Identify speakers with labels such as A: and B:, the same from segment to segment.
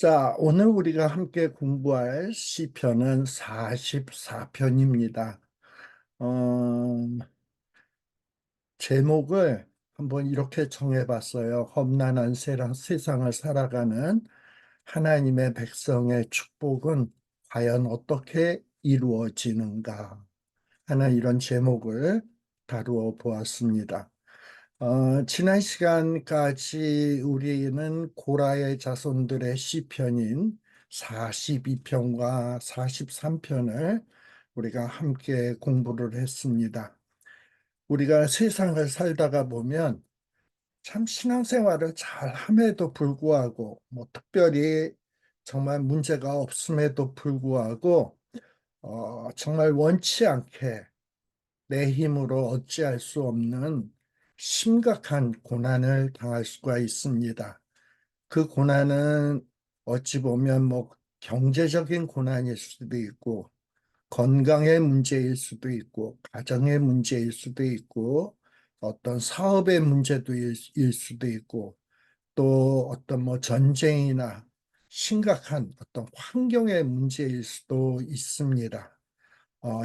A: 자, 오늘 우리가 함께 공부할 시편은 44편입니다. 제목을 한번 이렇게 정해봤어요. 험난한 세상을 살아가는 하나님의 백성의 축복은 과연 어떻게 이루어지는가 하는 이런 제목을 다루어 보았습니다. 지난 시간까지 우리는 고라의 자손들의 시편인 42편과 43편을 우리가 함께 공부를 했습니다. 우리가 세상을 살다가 보면 참 신앙생활을 잘 함에도 불구하고 특별히 정말 문제가 없음에도 불구하고 정말 원치 않게 내 힘으로 어찌할 수 없는 심각한 고난을 당할 수가 있습니다. 그 고난은 어찌 보면 경제적인 고난일 수도 있고, 건강의 문제일 수도 있고, 가정의 문제일 수도 있고, 어떤 사업의 문제도 일 수도 있고, 또 어떤 전쟁이나 심각한 어떤 환경의 문제일 수도 있습니다.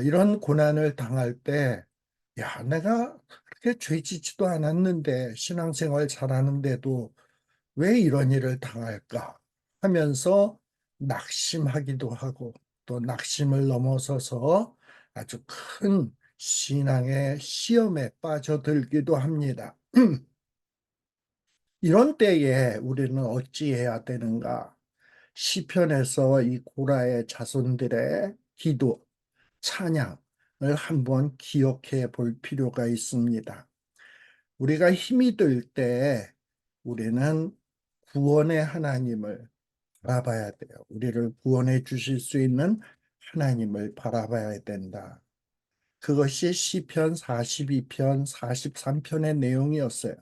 A: 이런 고난을 당할 때, 야, 내가 그렇게 죄짓지도 않았는데, 신앙생활 잘하는데도 왜 이런 일을 당할까 하면서 낙심하기도 하고, 또 낙심을 넘어서서 아주 큰 신앙의 시험에 빠져들기도 합니다. 이런 때에 우리는 어찌해야 되는가? 시편에서 이 고라의 자손들의 기도, 찬양을 한번 기억해 볼 필요가 있습니다. 우리가 힘이 들 때 우리는 구원의 하나님을 바라봐야 돼요. 우리를 구원해 주실 수 있는 하나님을 바라봐야 된다. 그것이 시편 42편, 43편의 내용이었어요.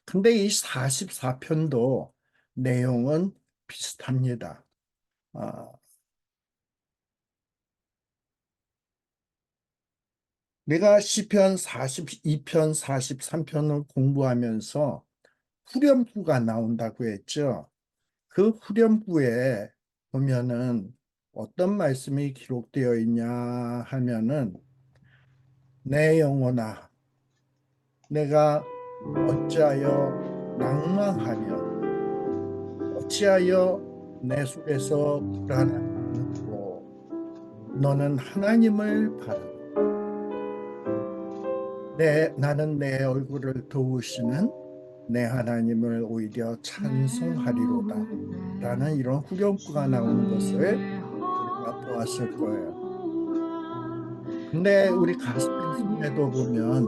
A: 근데 이 44편도 내용은 비슷합니다. 아, 내가 시편 42편, 43편을 공부하면서 후렴구가 나온다고 했죠. 그 후렴구에 보면은 어떤 말씀이 기록되어 있냐 하면은 내 영혼아 내가 어찌하여 낭망하며 어찌하여 내 속에서 불안하고 너는 하나님을 바라 나는 내 얼굴을 도우시는 내 하나님을 오히려 찬송하리로다 라는 이런 후렴구가 나오는 것을 우리가 보았을 거예요. 근데 우리 가스펠송에도 보면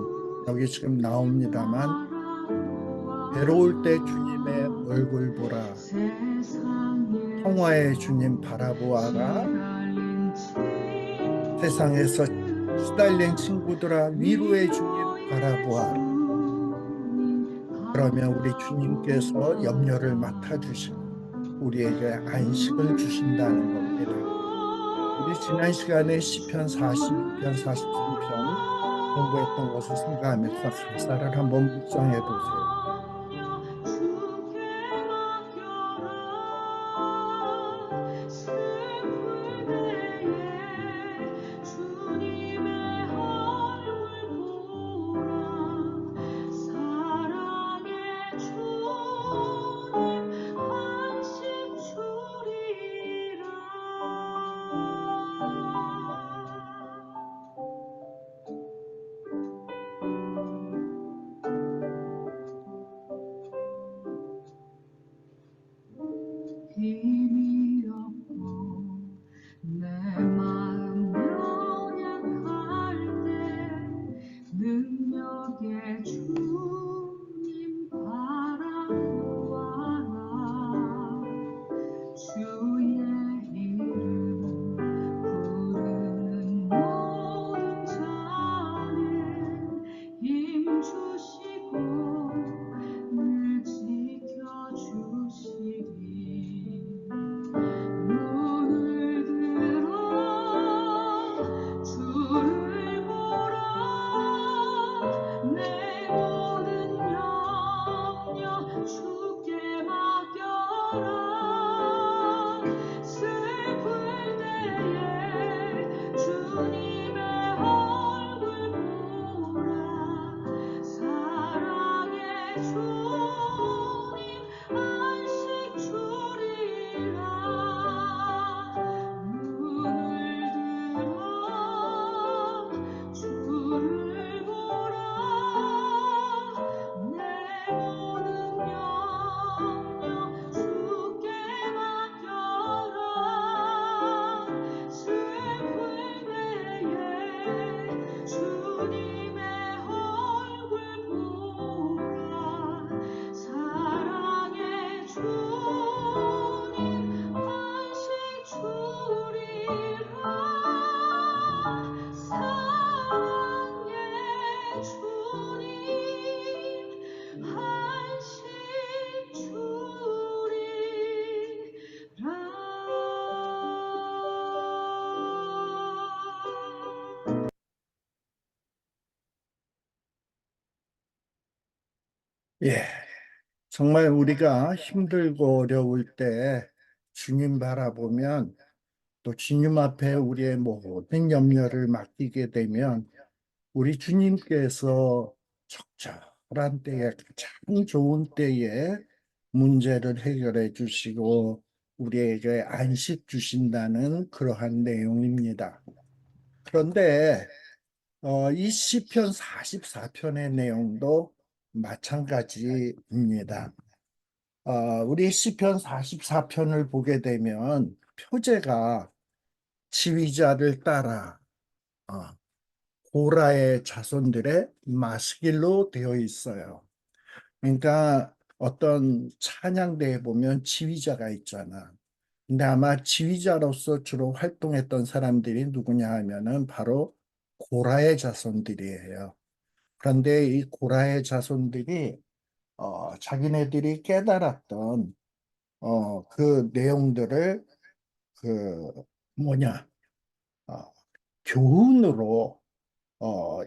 A: 여기 지금 나옵니다만 괴로울 때 주님의 얼굴 보라 평화의 주님 바라보아라 세상에서 시달린 친구들아 위로의 주님 바라보아라 그러면 우리 주님께서 염려를 맡아주시고 우리에게 안식을 주신다는 겁니다. 우리 지난 시간에 시편 42편, 43편 공부했던 것을 생각하면서 가사를 한번 묵상해 보세요.
B: 힘이 없고 내 마음 연약할 때 능력의 주님 바라보아라 주의 이름 부르는 모든 자는 힘 주시고 늘 지켜주시리 눈을 들어 주를 보라 내 모든
A: 예, 정말 우리가 힘들고 어려울 때 주님 바라보면 또 주님 앞에 우리의 모든 염려를 맡기게 되면 우리 주님께서 적절한 때에 가장 좋은 때에 문제를 해결해 주시고 우리에게 안식 주신다는 그러한 내용입니다. 그런데 이 시편 44편의 내용도 마찬가지입니다. 우리 시편 44편을 보게 되면 표제가 지휘자를 따라 어, 고라의 자손들의 마스길로 되어 있어요. 그러니까 어떤 찬양대에 보면 지휘자가 있잖아. 근데 아마 지휘자로서 주로 활동했던 사람들이 누구냐 하면은 바로 고라의 자손들이에요. 그런데 이 고라의 자손들이 자기네들이 깨달았던 그 내용들을 그 뭐냐 어, 교훈으로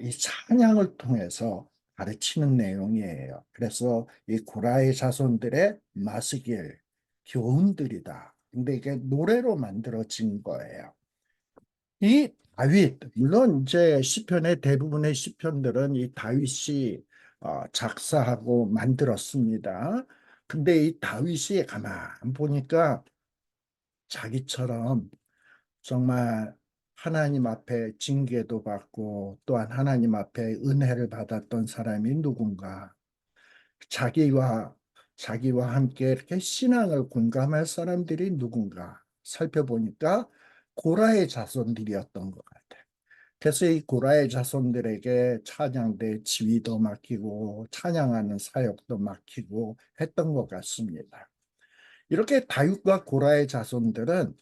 A: 이 찬양을 통해서 가르치는 내용이에요. 그래서 이 고라의 자손들의 마스길 교훈들이다. 근데 이게 노래로 만들어진 거예요. 이 다윗, 물론 이제 시편의 대부분의 시편들은 이 다윗이 작사하고 만들었습니다. 근데 이 다윗이 가만 보니까 자기처럼 정말 하나님 앞에 징계도 받고 또한 하나님 앞에 은혜를 받았던 사람이 누군가, 자기와 자기와 함께 이렇게 신앙을 공감할 사람들이 누군가 살펴보니까 고라의 자손들이었던 것 같아요. 그래서 이 고라의 자손들에게 찬양대 지휘도 맡기고 찬양하는 사역도 맡기고 했던 것 같습니다. 이렇게 다윗과 고라의 자손들은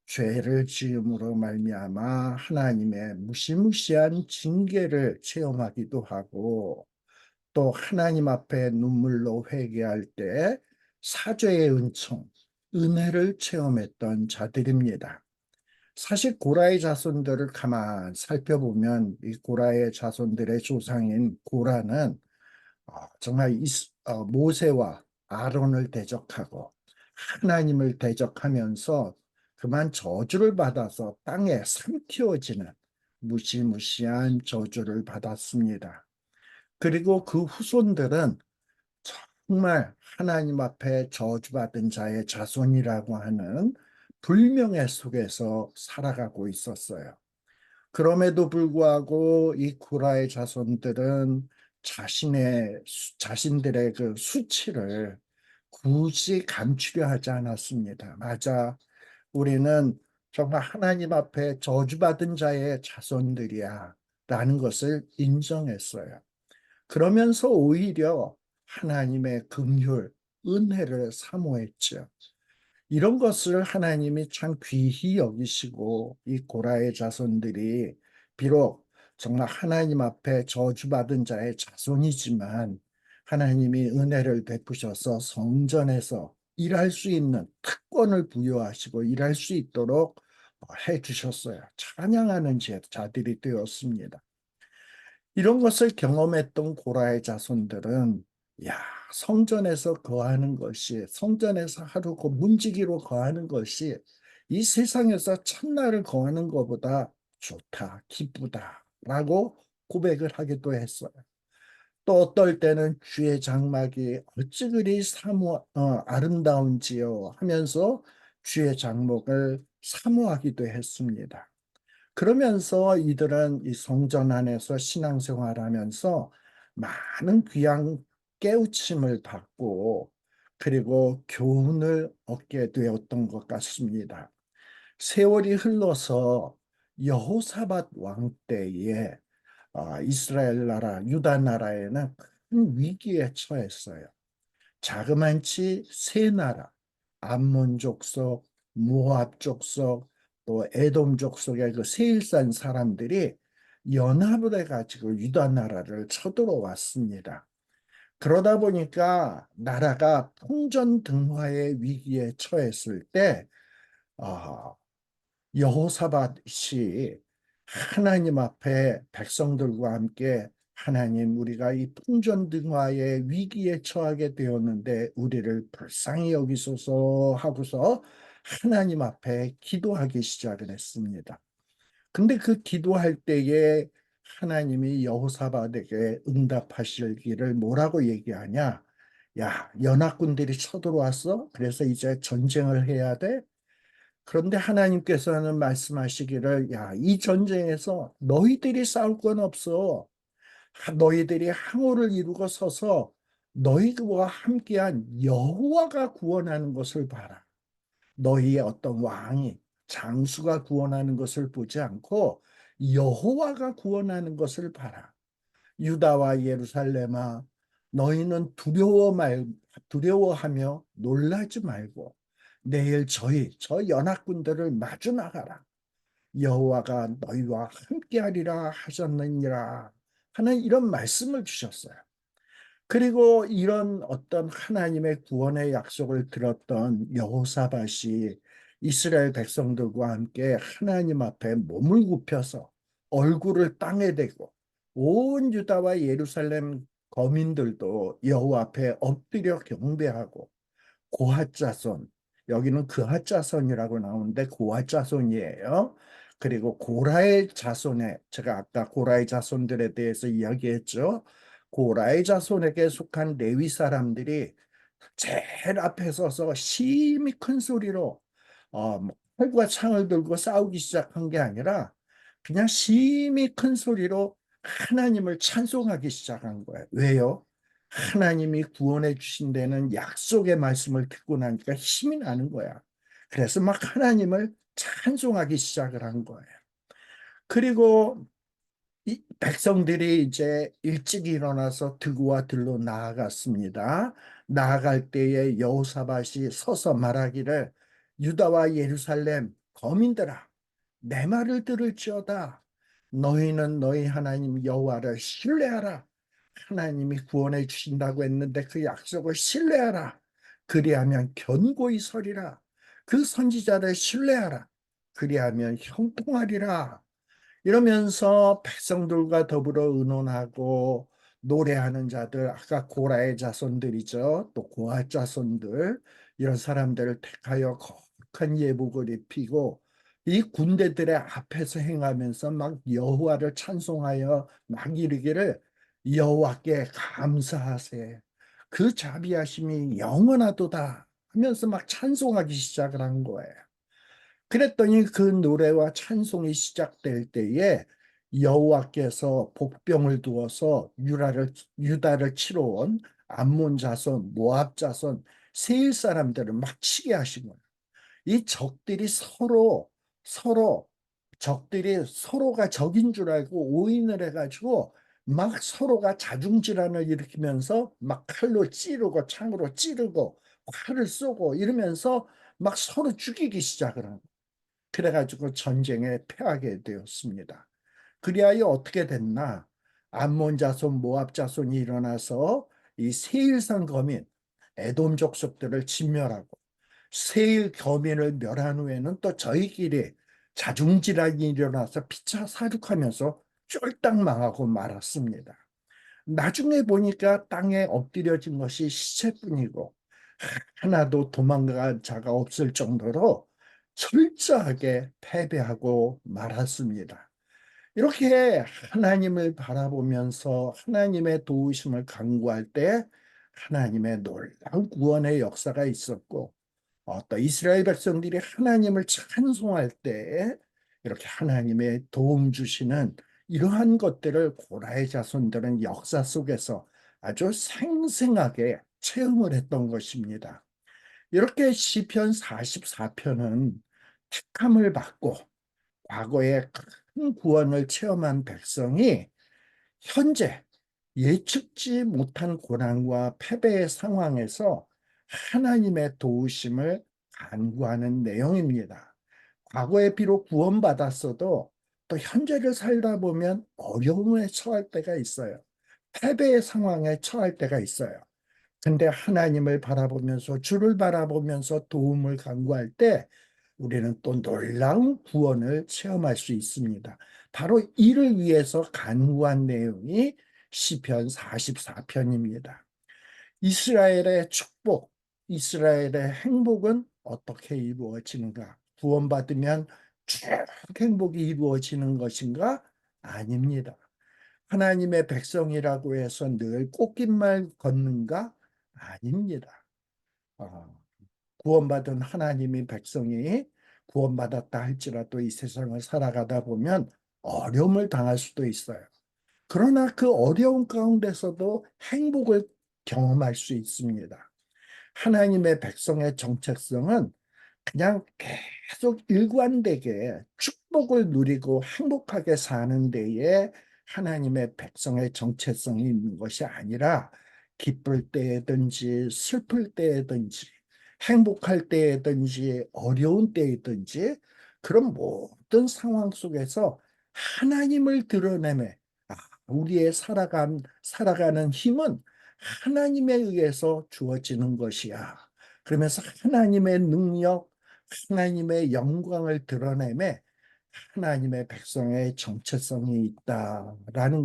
A: 죄를 지음으로 말미암아 하나님의 무시무시한 징계를 체험하기도 하고 또 하나님 앞에 눈물로 회개할 때 사죄의 은총, 은혜를 체험했던 자들입니다. 사실 고라의 자손들을 가만 살펴보면 이 고라의 자손들의 조상인 고라는 정말 모세와 아론을 대적하고 하나님을 대적하면서 그만 저주를 받아서 땅에 삼키워지는 무시무시한 저주를 받았습니다. 그리고 그 후손들은 정말 하나님 앞에 저주받은 자의 자손이라고 하는 불명예 속에서 살아가고 있었어요. 그럼에도 불구하고 이 구라의 자손들은 자신들의 그 수치를 굳이 감추려 하지 않았습니다. 맞아. 우리는 정말 하나님 앞에 저주받은 자의 자손들이야. 라는 것을 인정했어요. 그러면서 오히려 하나님의 긍휼, 은혜를 사모했죠. 이런 것을 하나님이 참 귀히 여기시고 이 고라의 자손들이 비록 정말 하나님 앞에 저주받은 자의 자손이지만 하나님이 은혜를 베푸셔서 성전에서 일할 수 있는 특권을 부여하시고 일할 수 있도록 해 주셨어요. 찬양하는 자들이 되었습니다. 이런 것을 경험했던 고라의 자손들은 야, 성전에서 거하는 것이 성전에서 하루 그 문지기로 거하는 것이 이 세상에서 첫날을 거하는 것보다 좋다, 기쁘다라고 고백을 하기도 했어요. 또 어떨 때는 주의 장막이 어찌 그리 아름다운지요 하면서 주의 장막을 사모하기도 했습니다. 그러면서 이들은 이 성전 안에서 신앙생활하면서 많은 귀한 깨우침을 받고 그리고 교훈을 얻게 되었던 것 같습니다. 세월이 흘러서 여호사밧 왕 때에 이스라엘 나라, 유다 나라에는 큰 위기에 처했어요. 자그만치 세 나라, 암몬 족속, 모압 족속, 또 에돔 족속의 그 세일산 사람들이 연합을 해가지고 유다 나라를 쳐들어왔습니다. 그러다 보니까 나라가 풍전등화의 위기에 처했을 때 아, 여호사밧이 하나님 앞에 백성들과 함께 하나님, 우리가 이 풍전등화의 위기에 처하게 되었는데 우리를 불쌍히 여기소서 하고서 하나님 앞에 기도하기 시작을 했습니다. 근데 그 기도할 때에 하나님이 여호사밧에게 응답하시기를 뭐라고 얘기하냐? 야, 연합군들이 쳐들어왔어. 그래서 이제 전쟁을 해야 돼. 그런데 하나님께서는 말씀하시기를, 야, 이 전쟁에서 너희들이 싸울 건 없어. 너희들이 항우를 이루고 서서 너희와 함께한 여호와가 구원하는 것을 봐라. 너희의 어떤 왕이 장수가 구원하는 것을 보지 않고 여호와가 구원하는 것을 봐라. 유다와 예루살렘아, 너희는 두려워하며 놀라지 말고 내일 저 연합군들을 마주 나가라. 여호와가 너희와 함께하리라 하셨느니라 하는 이런 말씀을 주셨어요. 그리고 이런 어떤 하나님의 구원의 약속을 들었던 여호사밧이 이스라엘 백성들과 함께 하나님 앞에 몸을 굽혀서 얼굴을 땅에 대고 온 유다와 예루살렘 거민들도 여호와 앞에 엎드려 경배하고 고핫 자손, 여기는 그핫 자손이라고 나오는데 고핫 자손이에요. 그리고 고라의 자손에, 제가 아까 고라의 자손들에 대해서 이야기했죠. 고라의 자손에게 속한 레위 사람들이 제일 앞에 서서 심히 큰 소리로 뭐 활과 창을 들고 싸우기 시작한 게 아니라 그냥 심히 큰 소리로 하나님을 찬송하기 시작한 거예요. 왜요? 하나님이 구원해 주신다는 약속의 말씀을 듣고 나니까 힘이 나는 거야. 그래서 막 하나님을 찬송하기 시작을 한 거예요. 그리고 이 백성들이 이제 일찍 일어나서 드고와 들로 나아갔습니다. 나아갈 때에 여호사밧이 서서 말하기를 유다와 예루살렘 거민들아, 내 말을 들을지어다. 너희는 너희 하나님 여호와를 신뢰하라. 하나님이 구원해 주신다고 했는데 그 약속을 신뢰하라. 그리하면 견고히 서리라. 그 선지자를 신뢰하라. 그리하면 형통하리라. 이러면서 백성들과 더불어 의논하고 노래하는 자들, 아까 고라의 자손들이죠. 또 고아 자손들, 이런 사람들을 택하여 거룩한 예복을 입히고 이 군대들의 앞에서 행하면서 막 여호와를 찬송하여 막 이르기를 여호와께 감사하세. 그 자비하심이 영원하도다 하면서 막 찬송하기 시작을 한 거예요. 그랬더니 그 노래와 찬송이 시작될 때에 여호와께서 복병을 두어서 유다를 치러 온 암몬 자손, 모압 자손, 세일 사람들을 막 치게 하신 거예요. 이 서로 적들이 서로가 적인 줄 알고 오인을 해가지고 막 서로가 자중질환을 일으키면서 막 칼로 찌르고 창으로 찌르고 활을 쏘고 이러면서 막 서로 죽이기 시작을 하고 그래가지고 전쟁에 패하게 되었습니다. 그리하여 어떻게 됐나? 암몬 자손, 모압 자손이 일어나서 이 세일산 거민, 에돔 족속들을 진멸하고 세일 거민을 멸한 후에는 또 저희끼리 자중질환이 일어나서 피차 사륙하면서 쫄딱 망하고 말았습니다. 나중에 보니까 땅에 엎드려진 것이 시체뿐이고 하나도 도망간 자가 없을 정도로 철저하게 패배하고 말았습니다. 이렇게 하나님을 바라보면서 하나님의 도우심을 간구할 때 하나님의 놀라운 구원의 역사가 있었고 또 이스라엘 백성들이 하나님을 찬송할 때 이렇게 하나님의 도움 주시는 이러한 것들을 고라의 자손들은 역사 속에서 아주 생생하게 체험을 했던 것입니다. 이렇게 시편 44편은 택함을 받고 과거에 큰 구원을 체험한 백성이 현재 예측지 못한 고난과 패배의 상황에서 하나님의 도우심을 간구하는 내용입니다. 과거에 비록 구원받았어도 또 현재를 살다 보면 어려움에 처할 때가 있어요. 패배의 상황에 처할 때가 있어요. 근데 하나님을 바라보면서 주를 바라보면서 도움을 간구할 때 우리는 또 놀라운 구원을 체험할 수 있습니다. 바로 이를 위해서 간구한 내용이 시편 44편입니다. 이스라엘의 축복, 이스라엘의 행복은 어떻게 이루어지는가? 구원받으면 쭉 행복이 이루어지는 것인가? 아닙니다. 하나님의 백성이라고 해서 늘 꽃깃말 걷는가? 아닙니다. 구원받은 하나님의 백성이 구원받았다 할지라도 이 세상을 살아가다 보면 어려움을 당할 수도 있어요. 그러나 그 어려운 가운데서도 행복을 경험할 수 있습니다. 하나님의 백성의 정체성은 그냥 계속 일관되게 축복을 누리고 행복하게 사는 데에 하나님의 백성의 정체성이 있는 것이 아니라 기쁠 때든지 슬플 때든지 행복할 때든지 어려운 때든지 그런 모든 상황 속에서 하나님을 드러내매 우리의 살아가는 힘은 하나님에 의해서 주어지는 것이야. 그러면서 하나님의 능력, 하나님의 영광을 드러내매 하나님의 백성의 정체성이 있다라는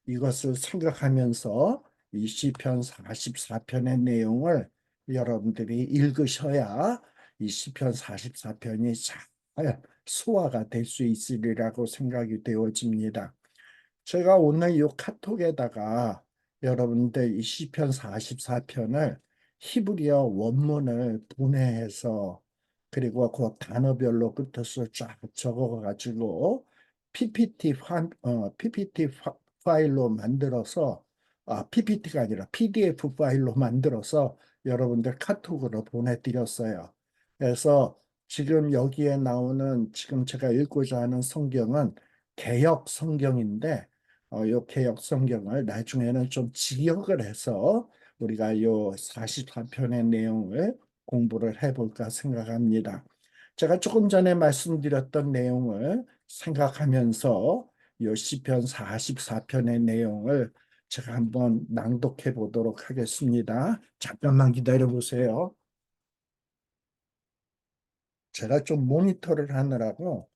A: 이것을 생각하면서 이 시편 44편의 내용을 여러분들이 읽으셔야 이 시편 44편이 잘 소화가 될 수 있으리라고 생각이 되어집니다. 제가 오늘 이 카톡에다가 여러분들 이 시편 44편을 히브리어 원문을 분해해서 그리고 그 단어별로 끝에서 쫙 적어가지고 PPT 파일로 만들어서 PPT가 아니라 PDF 파일로 만들어서 여러분들 카톡으로 보내드렸어요. 그래서 지금 여기에 나오는 지금 제가 읽고자 하는 성경은 개역 성경인데 요 개역 성경을 나중에는 좀 직역을 해서 우리가 요 44편의 내용을 공부를 해볼까 생각합니다. 제가 조금 전에 말씀드렸던 내용을 생각하면서 요 시편 44편의 내용을 제가 한번 낭독해 보도록 하겠습니다. 잠깐만 기다려 보세요. 제가 좀 모니터를 하느라고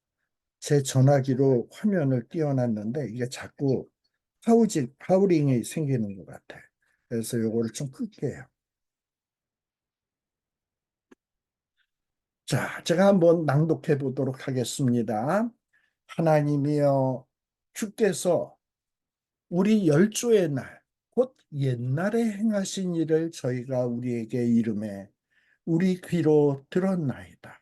A: 제 전화기로 화면을 띄워놨는데 이게 자꾸 하우링이 생기는 것 같아요. 그래서 요거를 좀 끌게요. 자, 제가 한번 낭독해 보도록 하겠습니다. 하나님이여, 주께서 우리 열조의 날, 곧 옛날에 행하신 일을 저희가 우리에게 이름해 우리 귀로 들었나이다.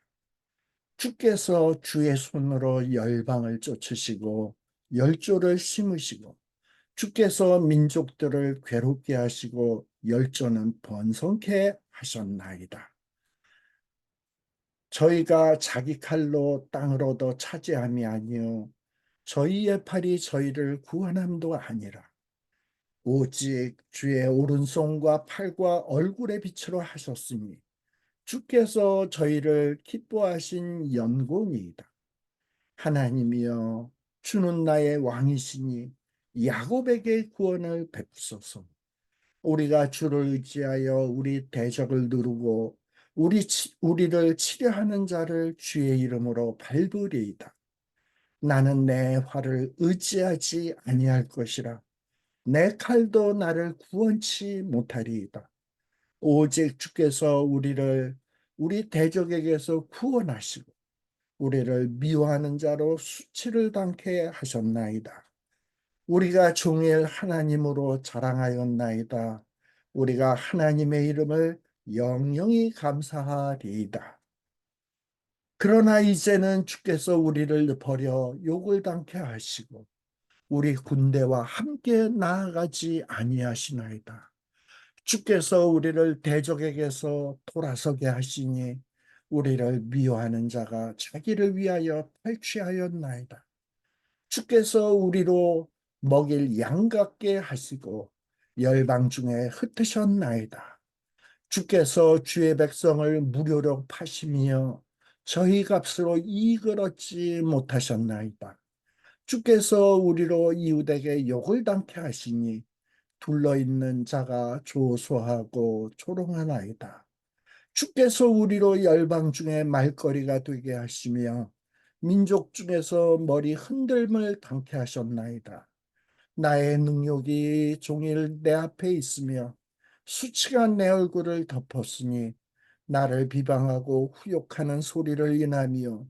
A: 주께서 주의 손으로 열방을 쫓으시고 열조를 심으시고 주께서 민족들을 괴롭게 하시고 열조는 번성케 하셨나이다. 저희가 자기 칼로 땅을 얻어 차지함이 아니요 저희의 팔이 저희를 구원함도 아니라 오직 주의 오른손과 팔과 얼굴의 빛으로 하셨으니 주께서 저희를 기뻐하신 연고니이다. 하나님이여 주는 나의 왕이시니 야곱에게 구원을 베푸소서. 우리가 주를 의지하여 우리 대적을 누르고 우리를 치려하는 자를 주의 이름으로 밟으리이다. 나는 내 활을 의지하지 아니할 것이라. 내 칼도 나를 구원치 못하리이다. 오직 주께서 우리 대적에게서 구원하시고 우리를 미워하는 자로 수치를 당케 하셨나이다. 우리가 종일 하나님으로 자랑하였나이다. 우리가 하나님의 이름을 영영히 감사하리이다. 그러나 이제는 주께서 우리를 버려 욕을 당케 하시고 우리 군대와 함께 나아가지 아니하시나이다. 주께서 우리를 대적에게서 돌아서게 하시니 우리를 미워하는 자가 자기를 위하여 탈취하였나이다. 주께서 우리로 먹일 양 같게 하시고 열방 중에 흩으셨나이다. 주께서 주의 백성을 무료로 파시며 저희 값으로 이익을 얻지 못하셨나이다. 주께서 우리로 이웃에게 욕을 당케 하시니 둘러있는 자가 조소하고 조롱하나이다. 주께서 우리로 열방 중에 말거리가 되게 하시며 민족 중에서 머리 흔들림을 당케 하셨나이다. 나의 능력이 종일 내 앞에 있으며 수치가 내 얼굴을 덮었으니 나를 비방하고 후욕하는 소리를 인하며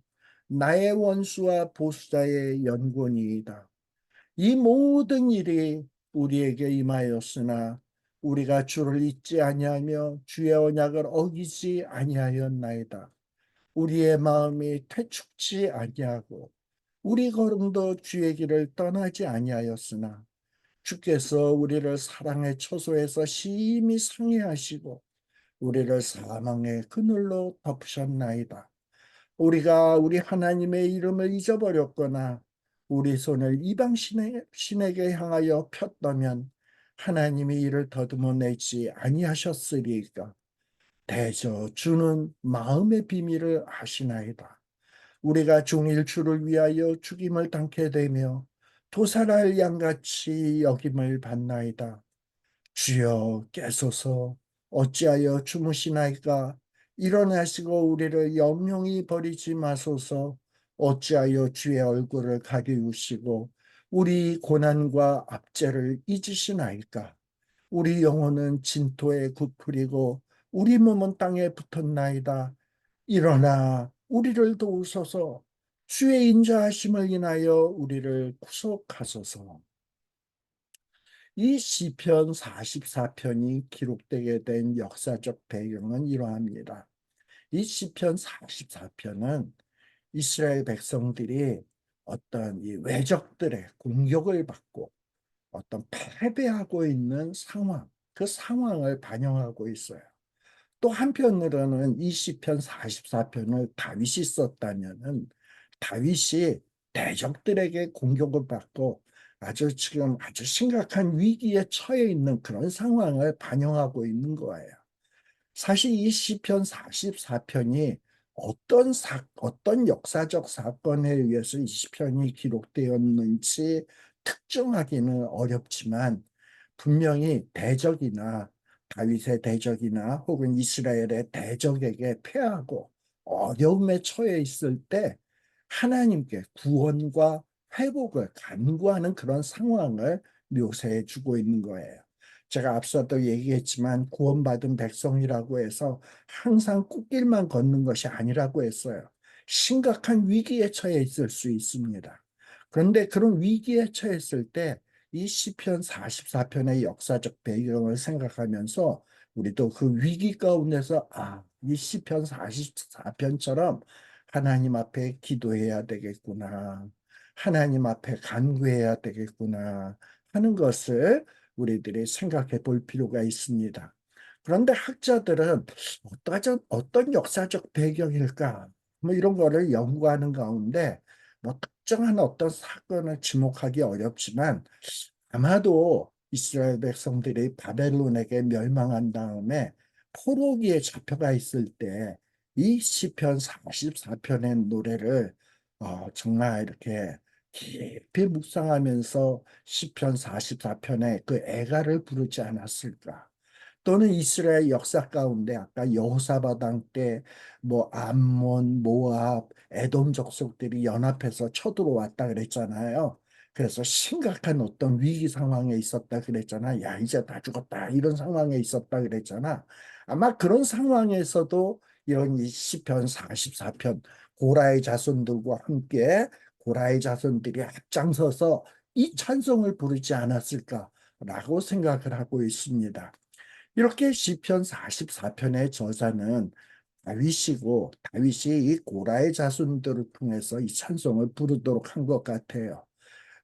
A: 나의 원수와 보수자의 연곤이이다. 이 모든 일이 우리에게 임하였으나 우리가 주를 잊지 아니하며 주의 언약을 어기지 아니하였나이다. 우리의 마음이 퇴축지 아니하고 우리 걸음도 주의 길을 떠나지 아니하였으나 주께서 우리를 사랑의 처소에서 심히 상해하시고 우리를 사망의 그늘로 덮으셨나이다. 우리가 우리 하나님의 이름을 잊어버렸거나 우리 손을 이방 신에게 향하여 폈다면 하나님이 이를 더듬어내지 아니하셨으리까. 대저 주는 마음의 비밀을 아시나이다. 우리가 종일 주를 위하여 죽임을 당케 되며 도살할 양같이 여김을 받나이다. 주여 깨소서 어찌하여 주무시나이까. 일어나시고 우리를 영영히 버리지 마소서. 어찌하여 주의 얼굴을 가리우시고 우리 고난과 압제를 잊으시나이까. 우리 영혼은 진토에 굽으리고 우리 몸은 땅에 붙었나이다. 일어나 우리를 도우소서. 주의 인자하심을 인하여 우리를 구속하소서. 이 시편 44편이 기록되게 된 역사적 배경은 이러합니다. 이 시편 44편은 이스라엘 백성들이 어떤 이 외적들의 공격을 받고 어떤 패배하고 있는 상황, 그 상황을 반영하고 있어요. 또 한편으로는 이 시편 44편을 다윗이 썼다면은 다윗이 대적들에게 공격을 받고 지금 아주 심각한 위기에 처해 있는 그런 상황을 반영하고 있는 거예요. 사실 이 시편 44편이 어떤 역사적 사건에 의해서 이 시편이 기록되었는지 특정하기는 어렵지만 분명히 대적이나 다윗의 대적이나 혹은 이스라엘의 대적에게 패하고 어려움에 처해 있을 때 하나님께 구원과 회복을 간구하는 그런 상황을 묘사해 주고 있는 거예요. 제가 앞서도 얘기했지만 구원받은 백성이라고 해서 항상 꽃길만 걷는 것이 아니라고 했어요. 심각한 위기에 처해 있을 수 있습니다. 그런데 그런 위기에 처했을 때 이 시편 44편의 역사적 배경을 생각하면서 우리도 그 위기 가운데서 이 시편 44편처럼 하나님 앞에 기도해야 되겠구나. 하나님 앞에 간구해야 되겠구나 하는 것을 우리들이 생각해 볼 필요가 있습니다. 그런데 학자들은 어떤 역사적 배경일까? 뭐 이런 거를 연구하는 가운데 뭐 특정한 어떤 사건을 지목하기 어렵지만 아마도 이스라엘 백성들이 바벨론에게 멸망한 다음에 포로기에 잡혀가 있을 때 이 시편 44편의 노래를 정말 이렇게 깊이 묵상하면서 시편 44편의 그 애가를 부르지 않았을까? 또는 이스라엘 역사 가운데 아까 여호사밧 왕 때 뭐 암몬, 모압, 에돔 족속들이 연합해서 쳐들어왔다 그랬잖아요. 그래서 심각한 어떤 위기 상황에 있었다 그랬잖아. 야, 이제 다 죽었다. 이런 상황에 있었다 그랬잖아. 아마 그런 상황에서도 이런 이 시편 44편 고라의 자손들과 함께 고라의 자손들이 앞장서서 이 찬송을 부르지 않았을까라고 생각을 하고 있습니다. 이렇게 시편 44편의 저자는 다윗이고 다윗이 이 고라의 자손들을 통해서 이 찬송을 부르도록 한 것 같아요.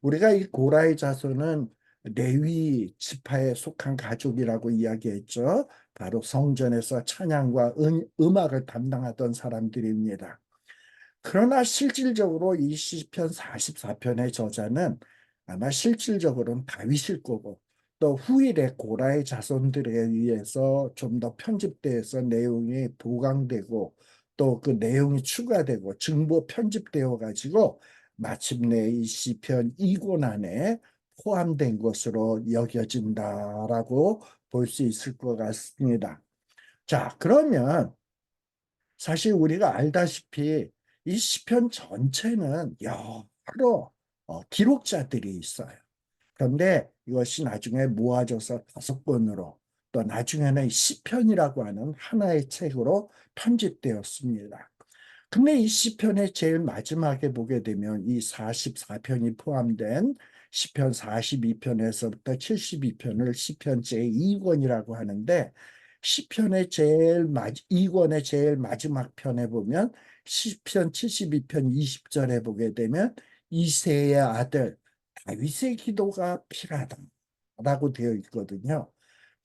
A: 우리가 이 고라의 자손은 레위 지파에 속한 가족이라고 이야기했죠. 바로 성전에서 찬양과 음악을 담당하던 사람들입니다. 그러나 실질적으로 이 시편 44편의 저자는 아마 실질적으로는 다윗일 거고 또 후일의 고라의 자손들에 의해서 좀 더 편집돼서 내용이 보강되고 또 그 내용이 추가되고 증보 편집되어 가지고 마침내 이 시편 2권 안에 포함된 것으로 여겨진다라고 볼 수 있을 것 같습니다. 자, 그러면 사실 우리가 알다시피 이 시편 전체는 여러 기록자들이 있어요. 그런데 이것이 나중에 모아져서 5권으로 또 나중에는 시편이라고 하는 하나의 책으로 편집되었습니다. 근데 이 시편의 제일 마지막에 보게 되면 이 44편이 포함된 시편 42편에서부터 72편을 시편 제2권이라고 하는데 시편의 2권의 제일 마지막 편에 보면 시편 72편 20절에 보게 되면 이새의 아들 다윗의 기도가 필요하다라고 되어 있거든요.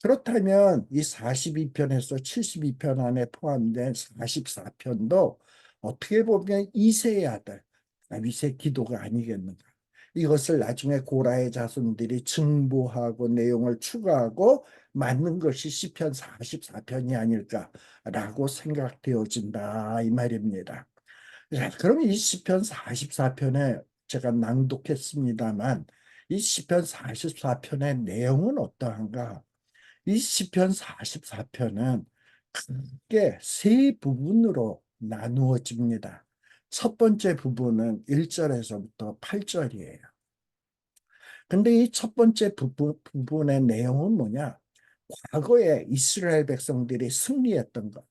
A: 그렇다면 이 42편에서 72편 안에 포함된 44편도 어떻게 보면 이새의 아들 다윗의 기도가 아니겠는가. 이것을 나중에 고라의 자손들이 증보하고 내용을 추가하고 만든 것이 시편 44편이 아닐까라고 생각되어진다 이 말입니다. 자, 그럼 이 시편 44편에 제가 낭독했습니다만 이 시편 44편의 내용은 어떠한가? 이 시편 44편은 크게 세 부분으로 나누어집니다. 첫 번째 부분은 1절에서부터 8절이에요. 근데 이 첫 번째 부분의 내용은 뭐냐? 과거에 이스라엘 백성들이 승리했던 것.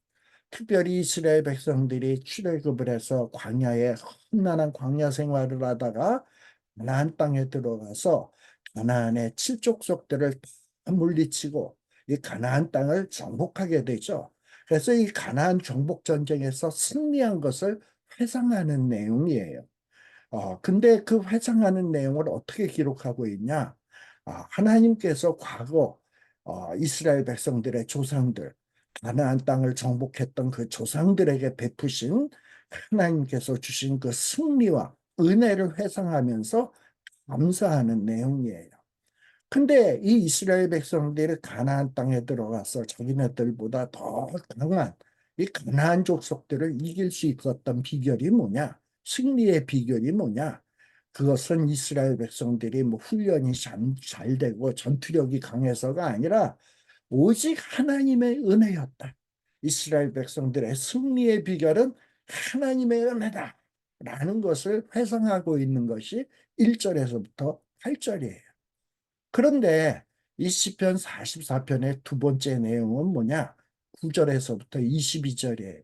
A: 특별히 이스라엘 백성들이 출애굽을 해서 광야에 험난한 광야 생활을 하다가 가나안 땅에 들어가서 가나안의 칠족속들을 다 물리치고 이 가나안 땅을 정복하게 되죠. 그래서 이 가나안 정복 전쟁에서 승리한 것을 회상하는 내용이에요. 근데 그 회상하는 내용을 어떻게 기록하고 있냐? 하나님께서 과거 이스라엘 백성들의 조상들, 가나안 땅을 정복했던 그 조상들에게 베푸신 하나님께서 주신 그 승리와 은혜를 회상하면서 감사하는 내용이에요. 근데 이 이스라엘 백성들이 가나안 땅에 들어가서 자기네들보다 더 강한 이 가나안 족속들을 이길 수 있었던 비결이 뭐냐? 승리의 비결이 뭐냐? 그것은 이스라엘 백성들이 뭐 훈련이 잘 되고 전투력이 강해서가 아니라 오직 하나님의 은혜였다. 이스라엘 백성들의 승리의 비결은 하나님의 은혜다. 라는 것을 회상하고 있는 것이 1절에서부터 8절이에요. 그런데 이 시편 44편의 두 번째 내용은 뭐냐? 9절에서부터 22절이에요.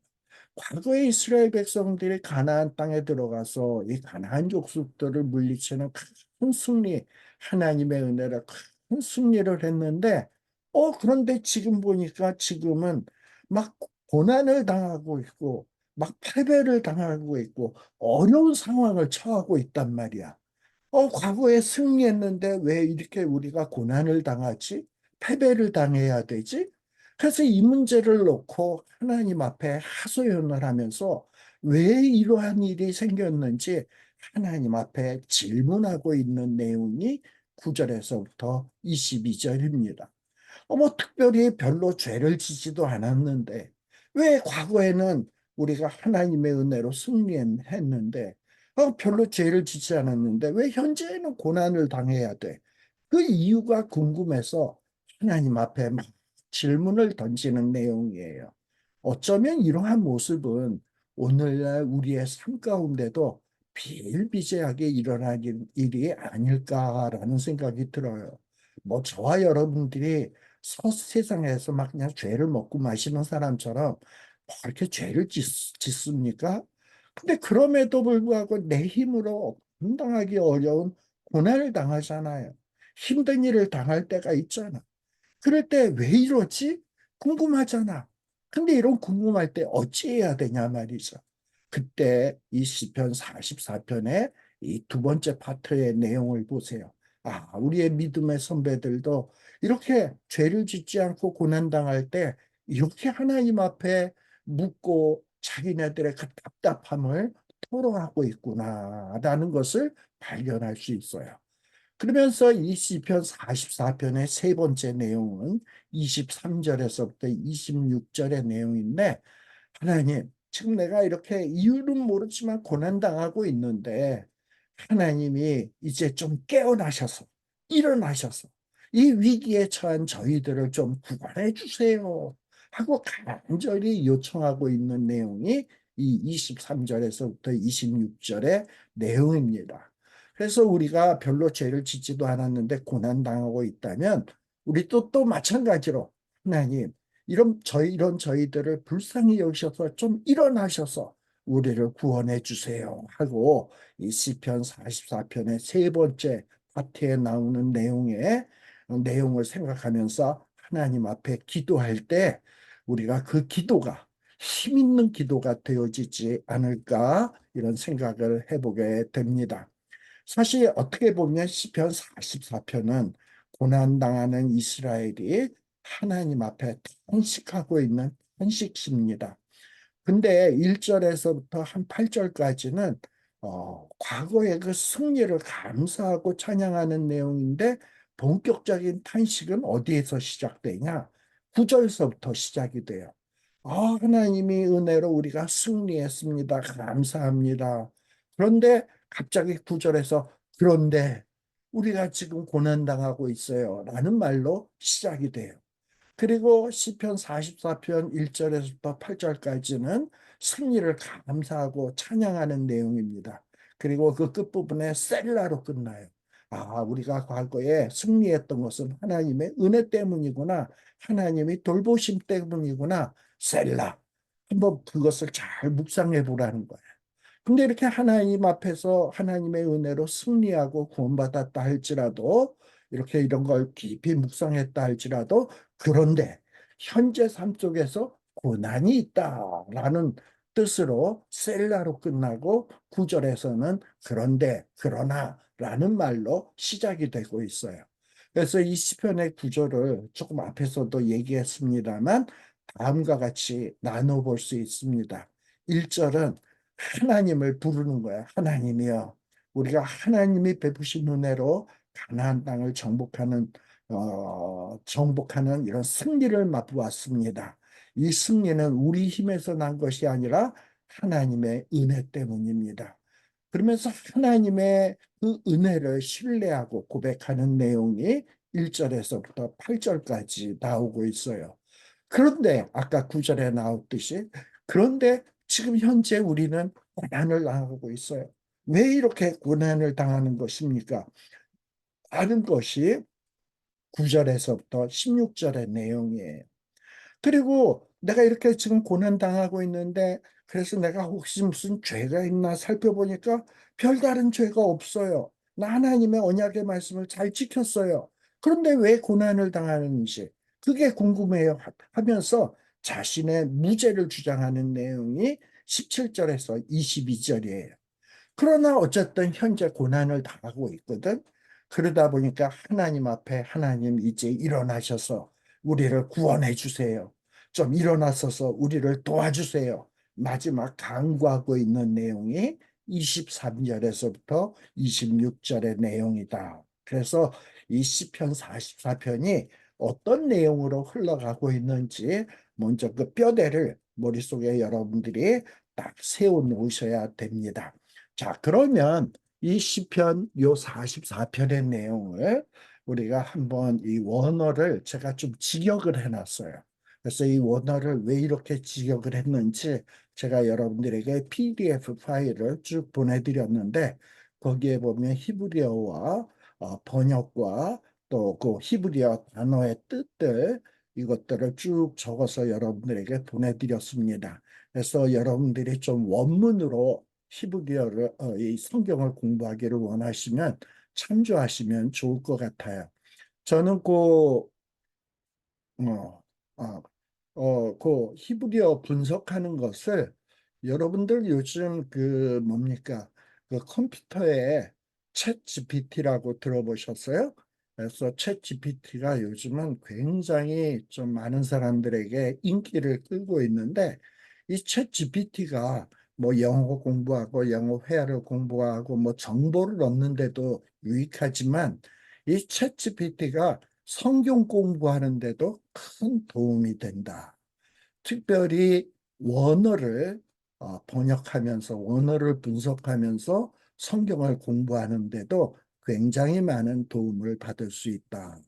A: 과거에 이스라엘 백성들이 가나안 땅에 들어가서 이 가나안 족속들을 물리치는 큰 승리, 하나님의 은혜로 큰 승리를 했는데, 그런데 지금 보니까 지금은 막 고난을 당하고 있고, 막 패배를 당하고 있고, 어려운 상황을 처하고 있단 말이야. 과거에 승리했는데 왜 이렇게 우리가 고난을 당하지? 패배를 당해야 되지? 그래서 이 문제를 놓고 하나님 앞에 하소연을 하면서 왜 이러한 일이 생겼는지 하나님 앞에 질문하고 있는 내용이 9절에서부터 22절입니다. 뭐 특별히 별로 죄를 지지도 않았는데 왜 과거에는 우리가 하나님의 은혜로 승리했는데 별로 죄를 짓지 않았는데 왜 현재는 고난을 당해야 돼? 그 이유가 궁금해서 하나님 앞에 막 질문을 던지는 내용이에요. 어쩌면 이러한 모습은 오늘날 우리의 삶 가운데도 비일비재하게 일어날 일이 아닐까라는 생각이 들어요. 뭐 저와 여러분들이 세상에서 막 그냥 죄를 먹고 마시는 사람처럼 뭐 이렇게 죄를 짓습니까? 근데 그럼에도 불구하고 내 힘으로 감당하기 어려운 고난을 당하잖아요. 힘든 일을 당할 때가 있잖아. 그럴 때 왜 이러지? 궁금하잖아. 근데 이런 궁금할 때 어찌해야 되냐 말이죠. 그때 이 시편 44편의 이 두 번째 파트의 내용을 보세요. 우리의 믿음의 선배들도 이렇게 죄를 짓지 않고 고난당할 때 이렇게 하나님 앞에 묻고 자기네들의 그 답답함을 토로하고 있구나라는 것을 발견할 수 있어요. 그러면서 이 시편 44편의 세 번째 내용은 23절에서부터 26절의 내용인데 하나님, 지금 내가 이렇게 이유는 모르지만 고난당하고 있는데 하나님이 이제 좀 깨어나셔서 일어나셔서 이 위기에 처한 저희들을 좀 구원해 주세요 하고 간절히 요청하고 있는 내용이 이 23절에서부터 26절의 내용입니다. 그래서 우리가 별로 죄를 짓지도 않았는데 고난당하고 있다면 우리 또 마찬가지로 하나님 이런 저희들을 불쌍히 여기셔서 좀 일어나셔서 우리를 구원해 주세요 하고 이 시편 44편의 세 번째 파트에 나오는 내용을 생각하면서 하나님 앞에 기도할 때 우리가 그 기도가 힘 있는 기도가 되어지지 않을까 이런 생각을 해보게 됩니다. 사실 어떻게 보면 시편 44편은 고난당하는 이스라엘이 하나님 앞에 탄식하고 있는 탄식시입니다. 근데 1절에서부터 한 8절까지는 과거의 그 승리를 감사하고 찬양하는 내용인데 본격적인 탄식은 어디에서 시작되냐? 9절서부터 시작이 돼요. 하나님이 은혜로 우리가 승리했습니다. 감사합니다. 그런데 갑자기 9절에서 그런데 우리가 지금 고난당하고 있어요. 라는 말로 시작이 돼요. 그리고 시편 44편 1절에서부터 8절까지는 승리를 감사하고 찬양하는 내용입니다. 그리고 그 끝부분에 셀라로 끝나요. 우리가 과거에 승리했던 것은 하나님의 은혜 때문이구나. 하나님이 돌보심 때문이구나. 셀라. 한번 그것을 잘 묵상해 보라는 거예요. 근데 이렇게 하나님 앞에서 하나님의 은혜로 승리하고 구원받았다 할지라도 이렇게 이런 걸 깊이 묵상했다 할지라도 그런데 현재 삶 속에서 고난이 있다라는 뜻으로 셀라로 끝나고 9절에서는 그런데 그러나라는 말로 시작이 되고 있어요. 그래서 이 시편의 구절을 조금 앞에서도 얘기했습니다만 다음과 같이 나눠볼 수 있습니다. 1절은 하나님을 부르는 거야. 하나님이여. 우리가 하나님이 베푸신 은혜로 가나안 땅을 정복하는 이런 승리를 맛보았습니다. 이 승리는 우리 힘에서 난 것이 아니라 하나님의 은혜 때문입니다. 그러면서 하나님의 그 은혜를 신뢰하고 고백하는 내용이 1절에서부터 8절까지 나오고 있어요. 그런데 아까 9절에 나왔듯이 그런데 지금 현재 우리는 고난을 당하고 있어요. 왜 이렇게 고난을 당하는 것입니까? 하는 것이 9절에서부터 16절의 내용이에요. 그리고 내가 이렇게 지금 고난당하고 있는데 그래서 내가 혹시 무슨 죄가 있나 살펴보니까 별다른 죄가 없어요. 나 하나님의 언약의 말씀을 잘 지켰어요. 그런데 왜 고난을 당하는지 그게 궁금해요 하면서 자신의 무죄를 주장하는 내용이 17절에서 22절이에요. 그러나 어쨌든 현재 고난을 당하고 있거든. 그러다 보니까 하나님 앞에 하나님 이제 일어나셔서 우리를 구원해 주세요. 좀 일어나셔서 우리를 도와주세요. 마지막 간구하고 있는 내용이 23절에서부터 26절의 내용이다. 그래서 이 시편 44편이 어떤 내용으로 흘러가고 있는지 먼저 그 뼈대를 머릿속에 여러분들이 딱 세워 놓으셔야 됩니다. 자, 그러면 이 시편 요 44편의 내용을 우리가 한번 이 원어를 제가 좀 직역을 해놨어요. 그래서 이 원어를 왜 이렇게 직역을 했는지 제가 여러분들에게 PDF 파일을 쭉 보내드렸는데 거기에 보면 히브리어와 번역과 또 그 히브리어 단어의 뜻들 이것들을 쭉 적어서 여러분들에게 보내드렸습니다. 그래서 여러분들이 좀 원문으로 히브리어를 이 성경을 공부하기를 원하시면 참조하시면 좋을 것 같아요. 저는 어, 어, 그 히브리어 분석하는 것을 여러분들 요즘 그 뭡니까? 그 컴퓨터에 챗 GPT라고 들어보셨어요? 그래서 챗 GPT가 요즘은 굉장히 좀 많은 사람들에게 인기를 끌고 있는데 이 챗 GPT가 뭐 영어 공부하고 영어 회화를 공부하고 뭐 정보를 얻는 데도 유익하지만 이 챗 GPT가 성경 공부하는데도 큰 도움이 된다. 특별히 원어를 번역하면서 원어를 분석하면서 성경을 공부하는데도 굉장히 많은 도움을 받을 수 있다.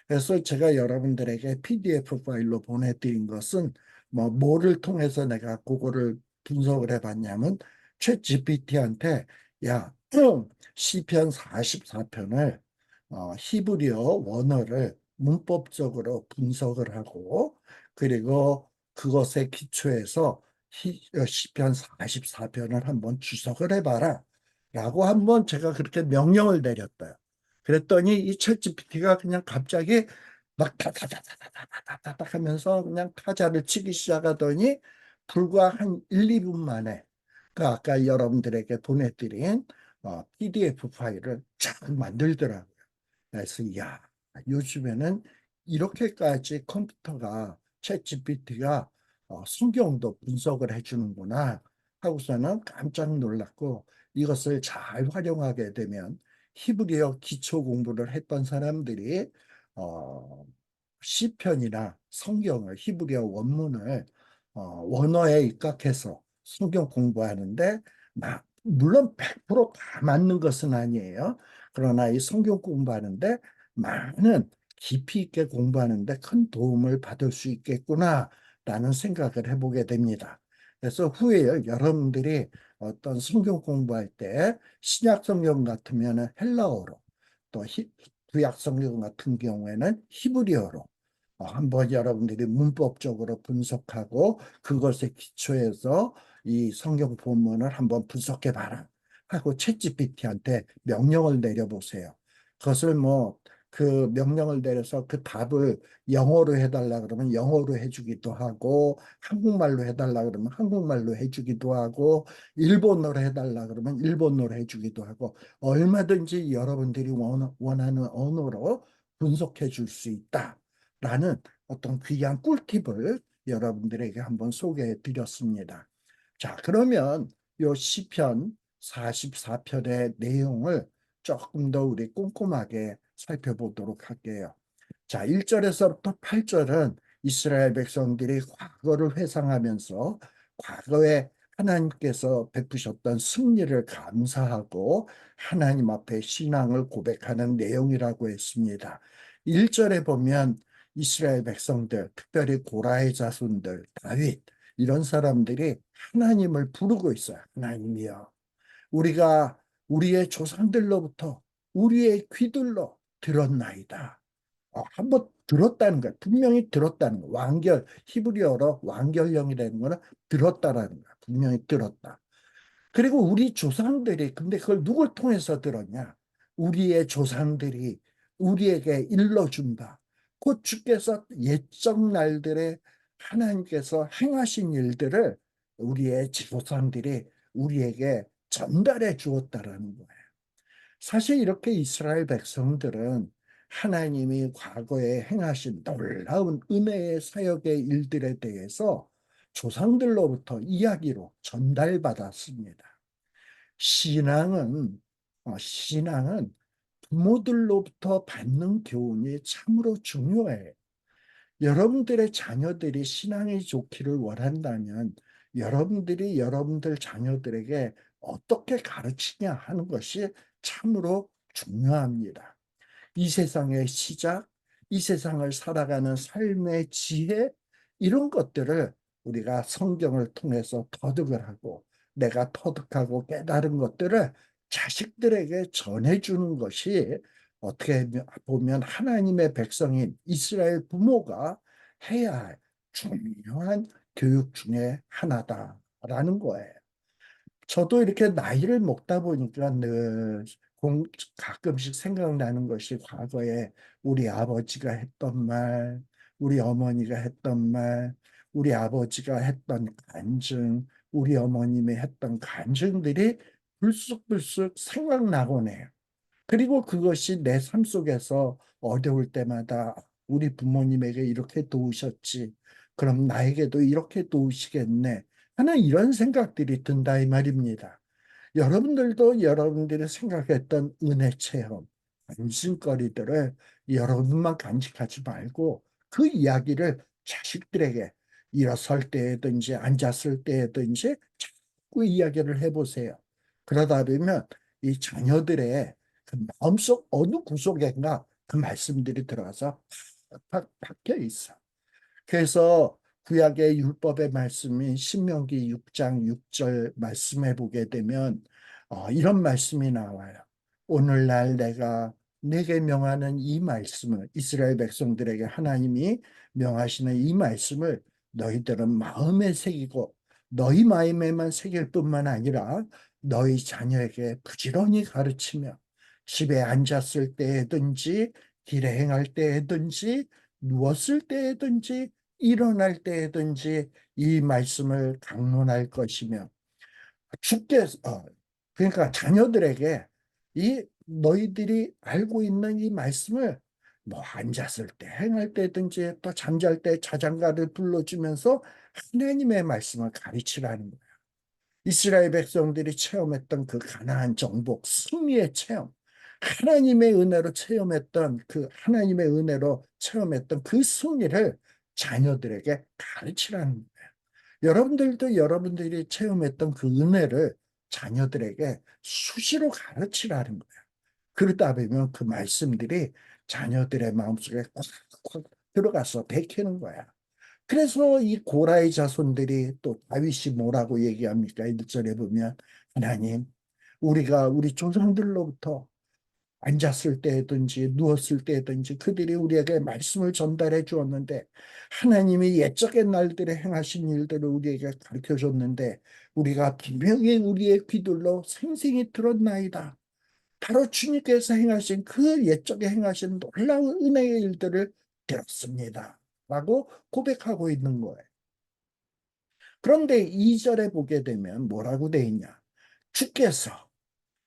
A: 그래서 제가 여러분들에게 PDF 파일로 보내드린 것은 뭐를 통해서 내가 그거를 분석을 해봤냐면 챗 GPT한테 야, 시편 44편을 히브리어 원어를 문법적으로 분석을 하고 그리고 그것에 기초해서 시편 44편을 한번 주석을 해봐라 라고 한번 제가 그렇게 명령을 내렸어요. 그랬더니 이 챗GPT가 그냥 갑자기 막 다다다다다다다다 하면서 그냥 타자를 치기 시작하더니 불과 한 1, 2분 만에 그 아까 여러분들에게 보내드린 PDF 파일을 쫙 만들더라고요. 그래서 야, 요즘에는 이렇게까지 컴퓨터가 챗GPT가 성경도 분석을 해주는구나 하고서는 깜짝 놀랐고 이것을 잘 활용하게 되면 히브리어 기초 공부를 했던 사람들이 어, 시편이나 성경을 히브리어 원문을 원어에 입각해서 성경 공부하는데 물론 100%다 맞는 것은 아니에요. 그러나 이 성경 공부하는데 많은 깊이 있게 공부하는데 큰 도움을 받을 수 있겠구나라는 생각을 해보게 됩니다. 그래서 후에 여러분들이 어떤 성경 공부할 때 신약 성경 같으면 헬라어로 또 구약 성경 같은 경우에는 히브리어로 한번 여러분들이 문법적으로 분석하고 그것에 기초해서 이 성경 본문을 한번 분석해 봐라 하고 챗GPT한테 명령을 내려보세요. 그것을 뭐 그 명령을 내려서 그 답을 영어로 해달라 그러면 영어로 해주기도 하고 한국말로 해달라 그러면 한국말로 해주기도 하고 일본어로 해달라 그러면 일본어로 해주기도 하고 얼마든지 여러분들이 원하는 언어로 분석해 줄 수 있다라는 어떤 귀한 꿀팁을 여러분들에게 한번 소개해 드렸습니다. 자, 그러면 요 시편 44편의 내용을 조금 더 우리 꼼꼼하게 살펴보도록 할게요. 자, 1절에서부터 8절은 이스라엘 백성들이 과거를 회상하면서 과거에 하나님께서 베푸셨던 승리를 감사하고 하나님 앞에 신앙을 고백하는 내용이라고 했습니다. 1절에 보면 이스라엘 백성들, 특별히 고라의 자손들, 다윗, 이런 사람들이 하나님을 부르고 있어요. 하나님이여, 우리가 우리의 조상들로부터 우리의 귀들로 들었나이다. 한번 들었다는 거야. 분명히 들었다는 거야. 완결, 히브리어로 완결형이라는 거는 들었다라는 거야. 분명히 들었다. 그리고 우리 조상들이, 근데 그걸 누굴 통해서 들었냐? 우리의 조상들이 우리에게 일러준 바, 곧 주께서 옛적 날들에 하나님께서 행하신 일들을 우리의 조상들이 우리에게 전달해 주었다라는 거예요. 사실 이렇게 이스라엘 백성들은 하나님이 과거에 행하신 놀라운 은혜의 사역의 일들에 대해서 조상들로부터 이야기로 전달받았습니다. 신앙은 부모들로부터 받는 교훈이 참으로 중요해요. 여러분들의 자녀들이 신앙이 좋기를 원한다면 여러분들이 여러분들 자녀들에게 어떻게 가르치냐 하는 것이 참으로 중요합니다. 이 세상의 시작, 이 세상을 살아가는 삶의 지혜, 이런 것들을 우리가 성경을 통해서 터득을 하고 내가 터득하고 깨달은 것들을 자식들에게 전해주는 것이 어떻게 보면 하나님의 백성인 이스라엘 부모가 해야 할 중요한 교육 중에 하나다라는 거예요. 저도 이렇게 나이를 먹다 보니까 늘 가끔씩 생각나는 것이 과거에 우리 아버지가 했던 말, 우리 어머니가 했던 말, 우리 아버지가 했던 간증, 우리 어머님이 했던 간증들이 불쑥불쑥 생각나곤 해요. 그리고 그것이 내 삶 속에서 어려울 때마다 우리 부모님에게 이렇게 도우셨지. 그럼 나에게도 이렇게 도우시겠네. 하는 이런 생각들이 든다 이 말입니다. 여러분들도 여러분들이 생각했던 은혜 체험, 안심거리들을 여러분만 간직하지 말고 그 이야기를 자식들에게 일어설 때든지 앉았을 때든지 자꾸 이야기를 해보세요. 그러다 보면 이 자녀들의 그 마음속 어느 구석인가 그 말씀들이 들어가서 팍팍 박혀 있어. 그래서 구약의 율법의 말씀인 신명기 6장 6절 말씀해 보게 되면 이런 말씀이 나와요. 오늘날 내가 내게 명하는 이 말씀을, 이스라엘 백성들에게 하나님이 명하시는 이 말씀을 너희들은 마음에 새기고 너희 마음에만 새길 뿐만 아니라 너희 자녀에게 부지런히 가르치며 집에 앉았을 때에든지 길에 행할 때에든지 누웠을 때에든지 일어날 때에든지 이 말씀을 강론할 것이며, 주께서 그러니까 자녀들에게 이 너희들이 알고 있는 이 말씀을 뭐 앉았을 때 행할 때든지 또 잠잘 때 자장가를 불러주면서 하나님의 말씀을 가르치라는 거예요. 이스라엘 백성들이 체험했던 그 가나안 정복 승리의 체험, 하나님의 은혜로 체험했던 그 하나님의 은혜로 체험했던 그 승리를 자녀들에게 가르치라는 거예요. 여러분들도 여러분들이 체험했던 그 은혜를 자녀들에게 수시로 가르치라는 거예요. 그러다 보면 그 말씀들이 자녀들의 마음속에 꽉꽉 들어가서 베끼는 거야. 그래서 이 고라의 자손들이 또 다윗이 뭐라고 얘기합니까? 1절에 보면 하나님, 우리가 우리 조상들로부터 앉았을 때든지 누웠을 때든지 그들이 우리에게 말씀을 전달해 주었는데, 하나님이 옛적의 날들에 행하신 일들을 우리에게 가르쳐 줬는데 우리가 분명히 우리의 귀들로 생생히 들었나이다. 바로 주님께서 행하신 그 옛적에 행하신 놀라운 은혜의 일들을 들었습니다 라고 고백하고 있는 거예요. 그런데 2절에 보게 되면 뭐라고 돼 있냐? 주께서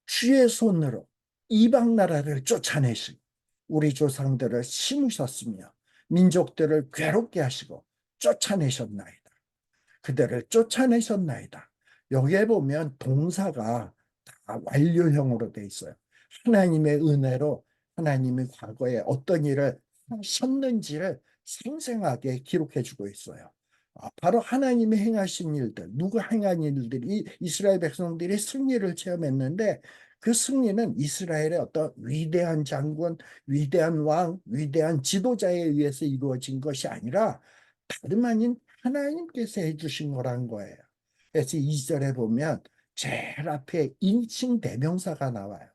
A: 주의 손으로 이방 나라를 쫓아내시고 우리 조상들을 심으셨으며 민족들을 괴롭게 하시고 쫓아내셨나이다. 그들을 쫓아내셨나이다. 여기에 보면 동사가 다 완료형으로 돼 있어요. 하나님의 은혜로 하나님이 과거에 어떤 일을 하셨는지를 생생하게 기록해 주고 있어요. 바로 하나님이 행하신 일들, 누가 행한 일들이 이스라엘 백성들이 승리를 체험했는데, 그 승리는 이스라엘의 어떤 위대한 장군, 위대한 왕, 위대한 지도자에 의해서 이루어진 것이 아니라 다름 아닌 하나님께서 해주신 거란 거예요. 그래서 2절에 보면 제일 앞에 인칭 대명사가 나와요.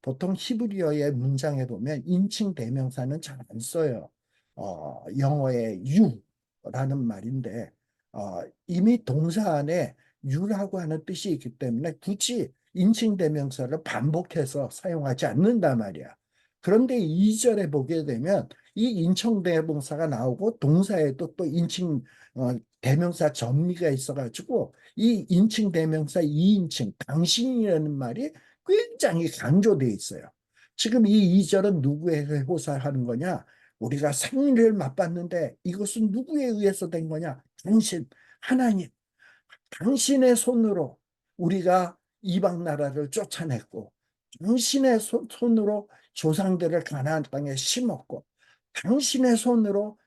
A: 보통 히브리어의 문장에 보면 인칭 대명사는 잘 안 써요. 영어의 you라는 말인데 이미 동사 안에 you라고 하는 뜻이 있기 때문에 굳이 인칭 대명사를 반복해서 사용하지 않는단 말이야. 그런데 2절에 보게 되면 이 인칭 대명사가 나오고 동사에도 또 인칭 대명사 전미가 있어가지고 이 인칭 대명사 2인칭 당신이라는 말이 굉장히 강조되어 있어요. 지금 이 2절은 누구에 호소하는 거냐? 우리가 생리를 맛봤는데 이것은 누구에 의해서 된 거냐? 당신, 하나님, 당신의 손으로 우리가 이방 나라를 쫓아냈고, 당신의 손으로 조상들을 가나안 땅에 심었고, 당신의 손으로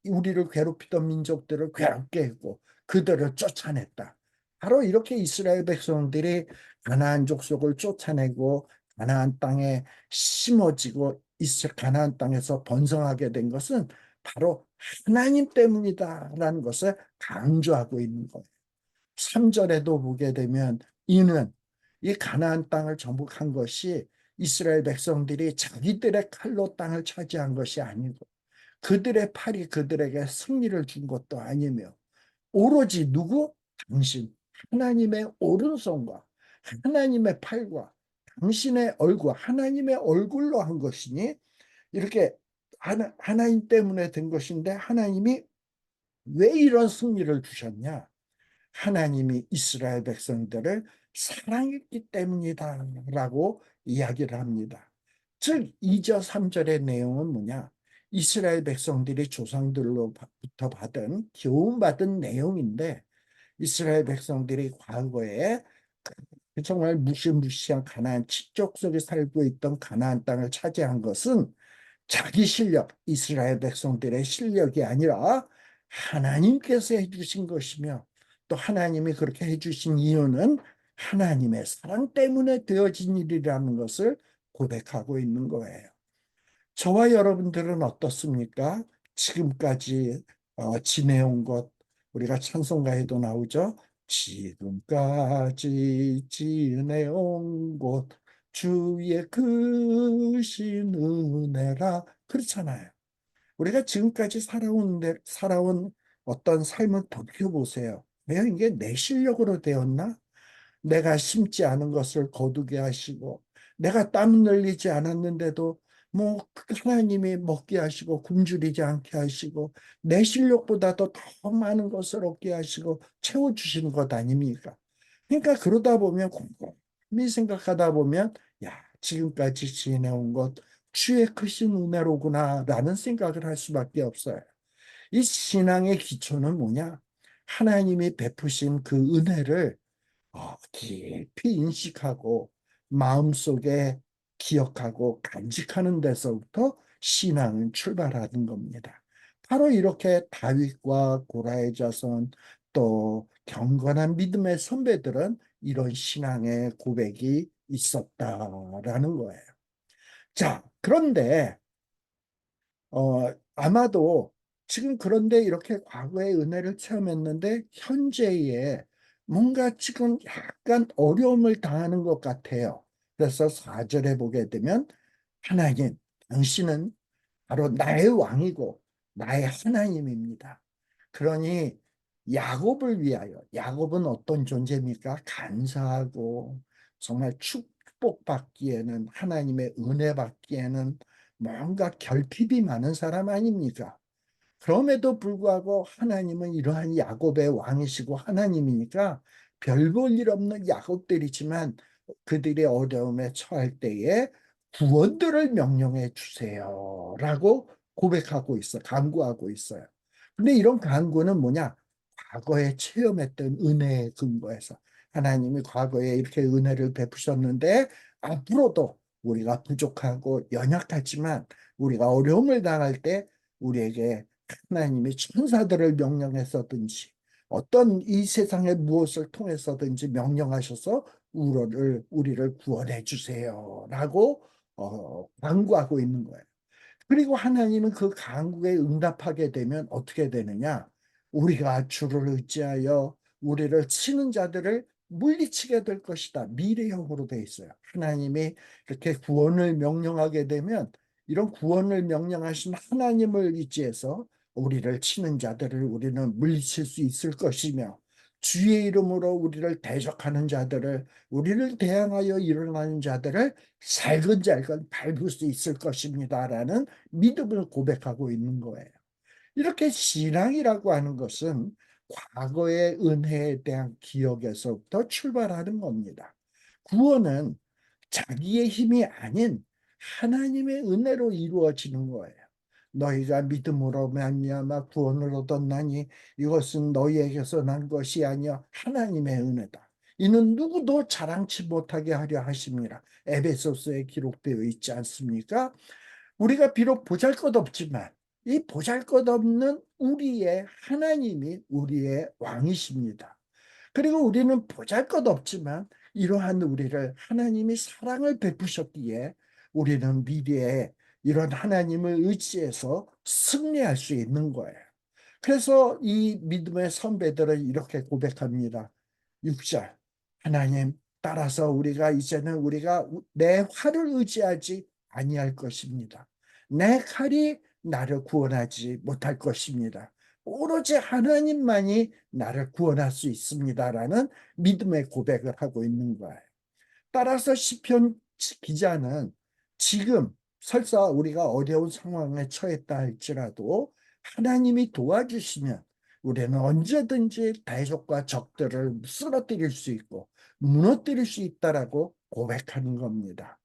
A: 우리를 괴롭히던 민족들을 괴롭게 했고 그들을 쫓아냈다. 바로 이렇게 이스라엘 백성들이 가나안 족속을 쫓아내고 가나안 땅에 심어지고 가나안 땅에서 번성하게 된 것은 바로 하나님 때문이다라는 것을 강조하고 있는 거예요. 3절에도 보게 되면 이는 이 가나안 땅을 정복한 것이 이스라엘 백성들이 자기들의 칼로 땅을 차지한 것이 아니고 그들의 팔이 그들에게 승리를 준 것도 아니며 오로지 누구? 당신, 하나님의 오른손과 하나님의 팔과 당신의 얼굴, 하나님의 얼굴로 한 것이니 이렇게 하나님 때문에 된 것인데 하나님이 왜 이런 승리를 주셨냐? 하나님이 이스라엘 백성들을 사랑했기 때문이다라고 이야기를 합니다. 즉 2절 3절의 내용은 뭐냐? 이스라엘 백성들이 조상들로부터 받은 교훈받은 내용인데 이스라엘 백성들이 과거에 정말 무시무시한 가나안 지쪽 속에 살고 있던 가나안 땅을 차지한 것은 자기 실력, 이스라엘 백성들의 실력이 아니라 하나님께서 해주신 것이며 또 하나님이 그렇게 해주신 이유는 하나님의 사랑 때문에 되어진 일이라는 것을 고백하고 있는 거예요. 저와 여러분들은 어떻습니까? 지금까지 지내온 것, 우리가 찬송가에도 나오죠. 지금까지 지내온 곳 주의 크신 은혜라 그렇잖아요. 우리가 지금까지 살아온 어떤 삶을 돌이켜보세요. 왜 이게 내 실력으로 되었나? 내가 심지 않은 것을 거두게 하시고 내가 땀 흘리지 않았는데도 뭐 하나님이 먹게 하시고 굶주리지 않게 하시고 내 실력보다도 더 많은 것을 얻게 하시고 채워주시는 것 아닙니까? 그러니까 그러다 보면 곰곰이 생각하다 보면 야, 지금까지 지내온 것 주의 크신 은혜로구나 라는 생각을 할 수밖에 없어요. 이 신앙의 기초는 뭐냐? 하나님이 베푸신 그 은혜를 깊이 인식하고 마음속에 기억하고 간직하는 데서부터 신앙은 출발하는 겁니다. 바로 이렇게 다윗과 고라의 자손 또 경건한 믿음의 선배들은 이런 신앙의 고백이 있었다라는 거예요. 자, 그런데 아마도 지금 그런데 이렇게 과거의 은혜를 체험했는데 현재에 뭔가 지금 약간 어려움을 당하는 것 같아요. 그래서 4절에 보게 되면 하나님, 당신은 바로 나의 왕이고 나의 하나님입니다. 그러니 야곱을 위하여, 야곱은 어떤 존재입니까? 간사하고 정말 축복받기에는, 하나님의 은혜 받기에는 뭔가 결핍이 많은 사람 아닙니까? 그럼에도 불구하고 하나님은 이러한 야곱의 왕이시고 하나님이니까 별 볼 일 없는 야곱들이지만 그들의 어려움에 처할 때에 구원들을 명령해 주세요 라고 고백하고 있어, 간구하고 있어요. 근데 이런 간구는 뭐냐? 과거에 체험했던 은혜에 근거해서 하나님이 과거에 이렇게 은혜를 베푸셨는데 앞으로도 우리가 부족하고 연약하지만 우리가 어려움을 당할 때 우리에게 하나님이 천사들을 명령해서든지 어떤 이 세상의 무엇을 통해서든지 명령하셔서 우리를 구원해 주세요라고 간구하고 있는 거예요. 그리고 하나님은 그 간구에 응답하게 되면 어떻게 되느냐? 우리가 주를 의지하여 우리를 치는 자들을 물리치게 될 것이다. 미래형으로 돼 있어요. 하나님이 이렇게 구원을 명령하게 되면 이런 구원을 명령하신 하나님을 의지해서 우리를 치는 자들을 우리는 물리칠 수 있을 것이며 주의 이름으로 우리를 대적하는 자들을, 우리를 대항하여 일어나는 자들을 살근잘근 밟을 수 있을 것입니다라는 믿음을 고백하고 있는 거예요. 이렇게 신앙이라고 하는 것은 과거의 은혜에 대한 기억에서부터 출발하는 겁니다. 구원은 자기의 힘이 아닌 하나님의 은혜로 이루어지는 거예요. 너희가 믿음으로 말미암아 구원을 얻었나니 이것은 너희에게서 난 것이 아니여 하나님의 은혜다. 이는 누구도 자랑치 못하게 하려 하심이라. 에베소서에 기록되어 있지 않습니까? 우리가 비록 보잘것없지만 이 보잘것없는 우리의 하나님이 우리의 왕이십니다. 그리고 우리는 보잘것없지만 이러한 우리를 하나님이 사랑을 베푸셨기에 우리는 미래에 이런 하나님을 의지해서 승리할 수 있는 거예요. 그래서 이 믿음의 선배들은 이렇게 고백합니다. 6절 하나님 따라서 우리가 내 활을 의지하지 아니할 것입니다. 내 칼이 나를 구원하지 못할 것입니다. 오로지 하나님만이 나를 구원할 수 있습니다라는 믿음의 고백을 하고 있는 거예요. 따라서 시편 기자는 지금 설사 우리가 어려운 상황에 처했다 할지라도 하나님이 도와주시면 우리는 언제든지 대적과 적들을 쓰러뜨릴 수 있고 무너뜨릴 수 있다라고 고백하는 겁니다.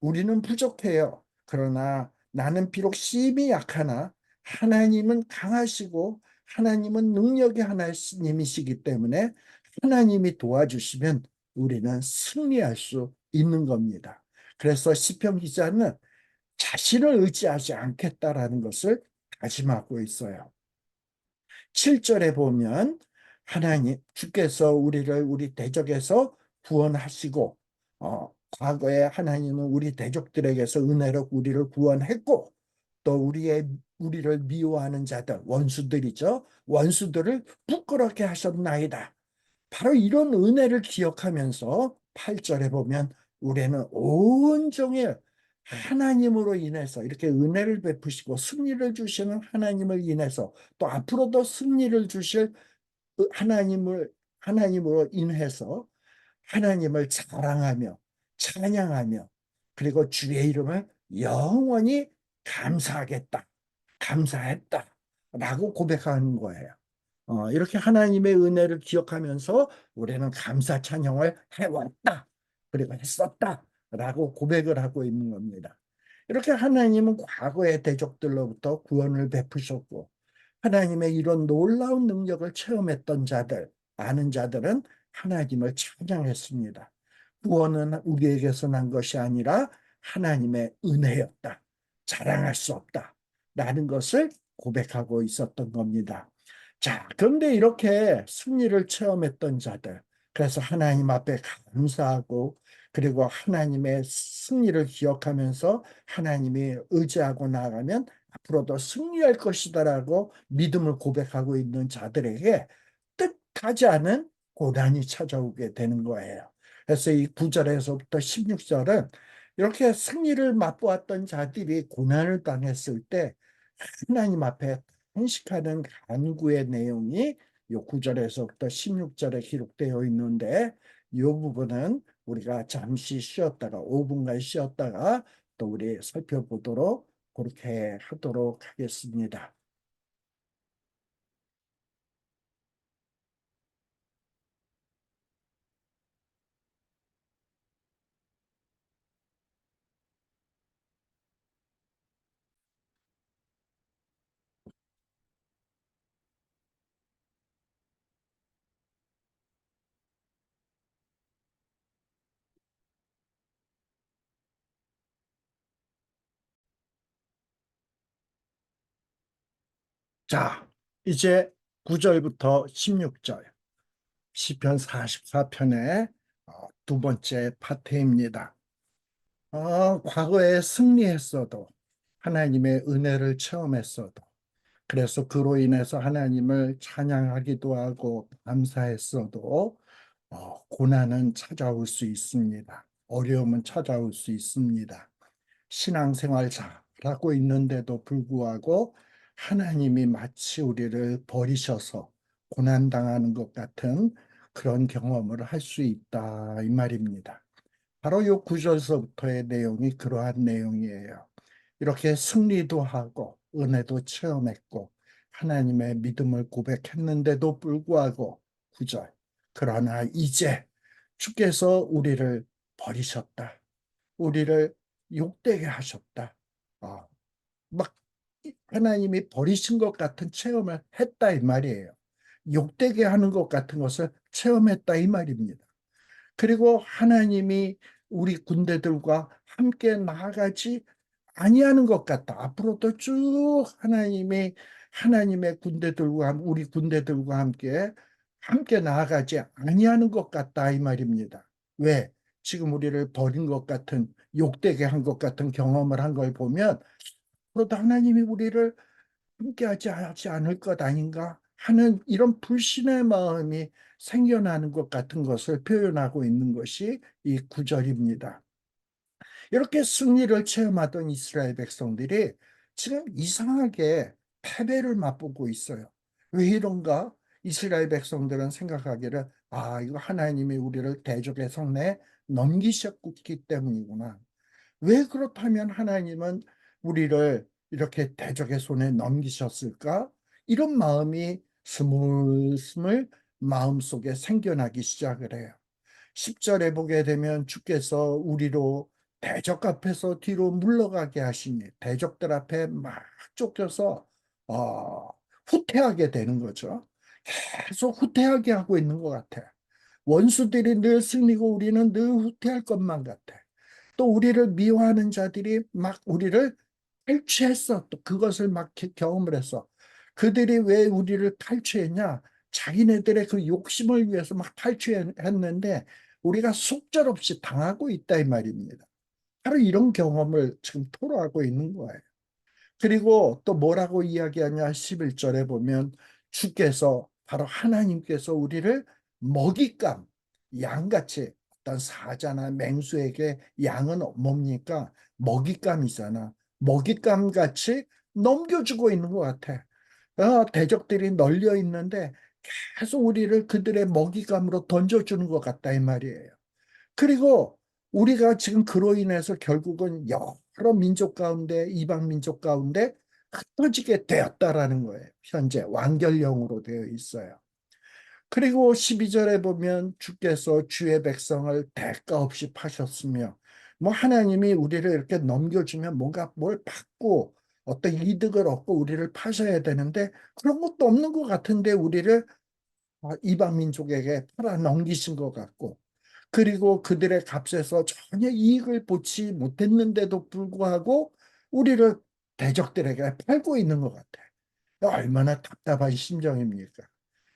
A: 우리는 부족해요. 그러나 나는 비록 심히 약하나 하나님은 강하시고 하나님은 능력의 하나님이시기 때문에 하나님이 도와주시면 우리는 승리할 수 있는 겁니다. 그래서 시편 기자는 자신을 의지하지 않겠다라는 것을 다짐하고 있어요. 7절에 보면 하나님 주께서 우리 대적에서 구원하시고 과거에 하나님은 우리 대적들에게서 은혜로 우리를 구원했고 또 우리를 미워하는 자들 원수들이죠. 원수들을 부끄럽게 하셨나이다. 바로 이런 은혜를 기억하면서 8절에 보면 우리는 온종일 하나님으로 인해서 이렇게 은혜를 베푸시고 승리를 주시는 하나님을 인해서 또 앞으로도 승리를 주실 하나님으로 인해서 하나님을 자랑하며 찬양하며 그리고 주의 이름을 영원히 감사하겠다, 감사했다 라고 고백하는 거예요. 이렇게 하나님의 은혜를 기억하면서 우리는 감사 찬양을 해왔다, 그리고 했었다 라고 고백을 하고 있는 겁니다. 이렇게 하나님은 과거의 대적들로부터 구원을 베푸셨고 하나님의 이런 놀라운 능력을 체험했던 자들, 아는 자들은 하나님을 찬양했습니다. 구원은 우리에게서 난 것이 아니라 하나님의 은혜였다. 자랑할 수 없다. 라는 것을 고백하고 있었던 겁니다. 자, 그런데 이렇게 승리를 체험했던 자들, 그래서 하나님 앞에 감사하고 그리고 하나님의 승리를 기억하면서 하나님이 의지하고 나아가면 앞으로도 승리할 것이다라고 믿음을 고백하고 있는 자들에게 뜻하지 않은 고난이 찾아오게 되는 거예요. 그래서 이 9절에서부터 16절은 이렇게 승리를 맛보았던 자들이 고난을 당했을 때 하나님 앞에 탄식하는 간구의 내용이 이 9절에서부터 16절에 기록되어 있는데 이 부분은 우리가 잠시 쉬었다가 5분간 쉬었다가 또 우리 살펴보도록 그렇게 하도록 하겠습니다. 자, 이제 9절부터 16절 시편 44편의 두 번째 파트입니다. 과거에 승리했어도 하나님의 은혜를 체험했어도 그래서 그로 인해서 하나님을 찬양하기도 하고 감사했어도 고난은 찾아올 수 있습니다. 어려움은 찾아올 수 있습니다. 신앙생활 잘하고 있는데도 불구하고 하나님이 마치 우리를 버리셔서 고난당하는 것 같은 그런 경험을 할 수 있다 이 말입니다. 바로 요 9절서부터의 내용이 그러한 내용이에요. 이렇게 승리도 하고 은혜도 체험했고 하나님의 믿음을 고백했는데도 불구하고 9절 그러나 이제 주께서 우리를 버리셨다. 우리를 욕되게 하셨다. 어, 막 하나님이 버리신 것 같은 체험을 했다 이 말이에요. 욕되게 하는 것 같은 것을 체험했다 이 말입니다. 그리고 하나님이 우리 군대들과 함께 나아가지 아니하는 것 같다. 앞으로도 쭉 하나님의 군대들과 우리 군대들과 함께 나아가지 아니하는 것 같다 이 말입니다. 왜? 지금 우리를 버린 것 같은 욕되게 한 것 같은 경험을 한 걸 보면 앞으로도 하나님이 우리를 함께하지 않을 것 아닌가 하는 이런 불신의 마음이 생겨나는 것 같은 것을 표현하고 있는 것이 이 구절입니다. 이렇게 승리를 체험하던 이스라엘 백성들이 지금 이상하게 패배를 맛보고 있어요. 왜 이런가? 이스라엘 백성들은 생각하기를 이거 하나님이 우리를 대적의 손에 넘기셨기 때문이구나. 왜 그렇다면 하나님은 우리를 이렇게 대적의 손에 넘기셨을까? 이런 마음이 스물스물 마음속에 생겨나기 시작을 해요. 10절에 보게 되면 주께서 우리로 대적 앞에서 뒤로 물러가게 하시니 대적들 앞에 막 쫓겨서 어, 후퇴하게 되는 거죠. 계속 후퇴하게 하고 있는 것 같아. 원수들이 늘 승리고 우리는 늘 후퇴할 것만 같아. 또 우리를 미워하는 자들이 막 우리를 탈취했어. 또 그것을 막 경험을 했어. 그들이 왜 우리를 탈취했냐? 자기네들의 그 욕심을 위해서 막 탈취했는데 우리가 속절없이 당하고 있다 이 말입니다. 바로 이런 경험을 지금 토로하고 있는 거예요. 그리고 또 뭐라고 이야기하냐? 11절에 보면 주께서 바로 하나님께서 우리를 먹잇감, 양같이 어떤 사자나 맹수에게 양은 뭡니까? 먹잇감이잖아. 먹잇감 같이 넘겨주고 있는 것 같아. 대적들이 널려 있는데 계속 우리를 그들의 먹잇감으로 던져주는 것 같다 이 말이에요. 그리고 우리가 지금 그로 인해서 결국은 여러 민족 가운데, 이방 민족 가운데 흩어지게 되었다라는 거예요. 현재 완결형으로 되어 있어요. 그리고 12절에 보면 주께서 주의 백성을 대가 없이 파셨으며, 뭐 하나님이 우리를 이렇게 넘겨주면 뭔가 뭘 받고 어떤 이득을 얻고 우리를 파셔야 되는데 그런 것도 없는 것 같은데 우리를 이방 민족에게 팔아 넘기신 것 같고, 그리고 그들의 값에서 전혀 이익을 보지 못했는데도 불구하고 우리를 대적들에게 팔고 있는 것 같아. 얼마나 답답한 심정입니까?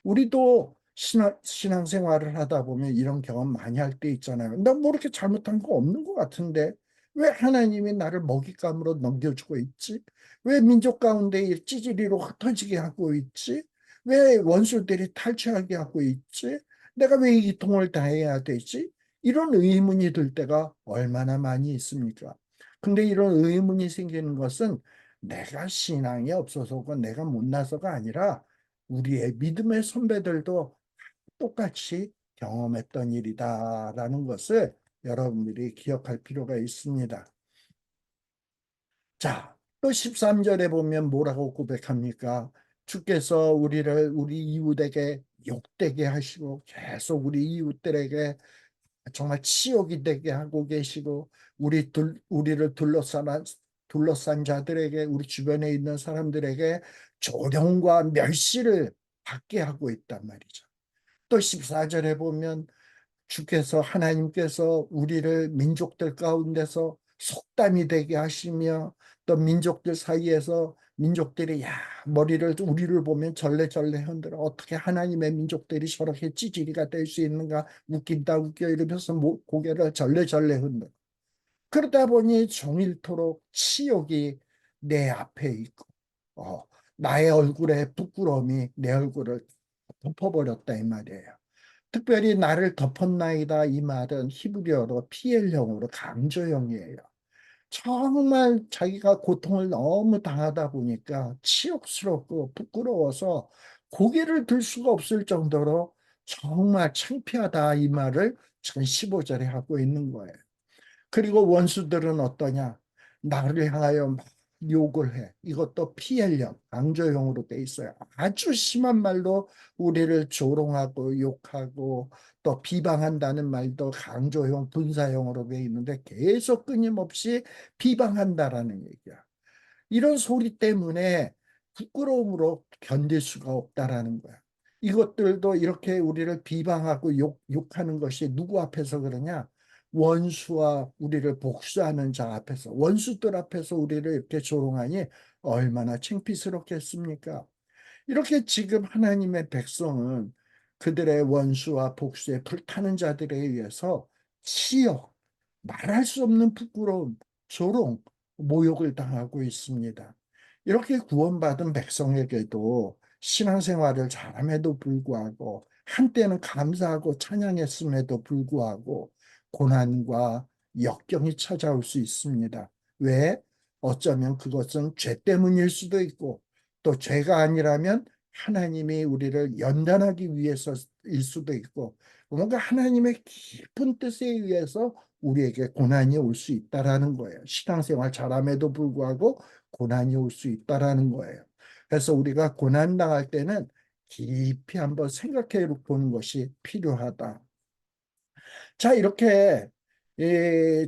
A: 우리도 신앙생활을 하다 보면 이런 경험 많이 할 때 있잖아요. 나 뭐 이렇게 잘못한 거 없는 것 같은데 왜 하나님이 나를 먹잇감으로 넘겨주고 있지? 왜 민족 가운데 이 찌질이로 흩어지게 하고 있지? 왜 원수들이 탈취하게 하고 있지? 내가 왜 이 통을 당해야 되지? 이런 의문이 들 때가 얼마나 많이 있습니까? 근데 이런 의문이 생기는 것은 내가 신앙이 없어서고 내가 못나서가 아니라 우리의 믿음의 선배들도 똑같이 경험했던 일이다라는 것을 여러분들이 기억할 필요가 있습니다. 자, 또 13절에 보면 뭐라고 고백합니까? 주께서 우리 이웃에게 욕되게 하시고 계속 우리 이웃들에게 정말 치욕이 되게 하고 계시고 우리를 둘러싼 자들에게, 우리 주변에 있는 사람들에게 조롱과 멸시를 받게 하고 있단 말이죠. 또 14절에 보면 하나님께서 우리를 민족들 가운데서 속담이 되게 하시며, 또 민족들 사이에서 민족들이 머리를 우리를 보면 절레절레 흔들어 어떻게 하나님의 민족들이 저렇게 찌질이가 될 수 있는가, 웃긴다 웃겨 이러면서 고개를 절레절레 흔들어. 그러다 보니 종일토록 치욕이 내 앞에 있고, 어, 나의 얼굴에 부끄러움이 내 얼굴을 덮어버렸다 이 말이에요. 특별히 나를 덮었나이다 이 말은 히브리어로 피엘형으로 강조형이에요. 정말 자기가 고통을 너무 당하다 보니까 치욕스럽고 부끄러워서 고개를 들 수가 없을 정도로 정말 창피하다 이 말을 지금 15절에 하고 있는 거예요. 그리고 원수들은 어떠냐? 나를 향하여 막 욕을 해. 이것도 피헬령, 강조형으로 돼 있어요. 아주 심한 말로 우리를 조롱하고 욕하고 또 비방한다는 말도 강조형, 분사형으로 돼 있는데 계속 끊임없이 비방한다라는 얘기야. 이런 소리 때문에 부끄러움으로 견딜 수가 없다라는 거야. 이것들도 이렇게 우리를 비방하고 욕하는 것이 누구 앞에서 그러냐? 원수와 우리를 복수하는 자 앞에서, 원수들 앞에서 우리를 이렇게 조롱하니 얼마나 창피스럽겠습니까? 이렇게 지금 하나님의 백성은 그들의 원수와 복수에 불타는 자들에 의해서 치욕, 말할 수 없는 부끄러움, 조롱, 모욕을 당하고 있습니다. 이렇게 구원받은 백성에게도 신앙생활을 잘함에도 불구하고 한때는 감사하고 찬양했음에도 불구하고 고난과 역경이 찾아올 수 있습니다. 왜? 어쩌면 그것은 죄 때문일 수도 있고 또 죄가 아니라면 하나님이 우리를 연단하기 위해서일 수도 있고 뭔가 하나님의 깊은 뜻에 의해서 우리에게 고난이 올 수 있다라는 거예요. 신앙생활 잘함에도 불구하고 고난이 올 수 있다라는 거예요. 그래서 우리가 고난 당할 때는 깊이 한번 생각해 보는 것이 필요하다. 자, 이렇게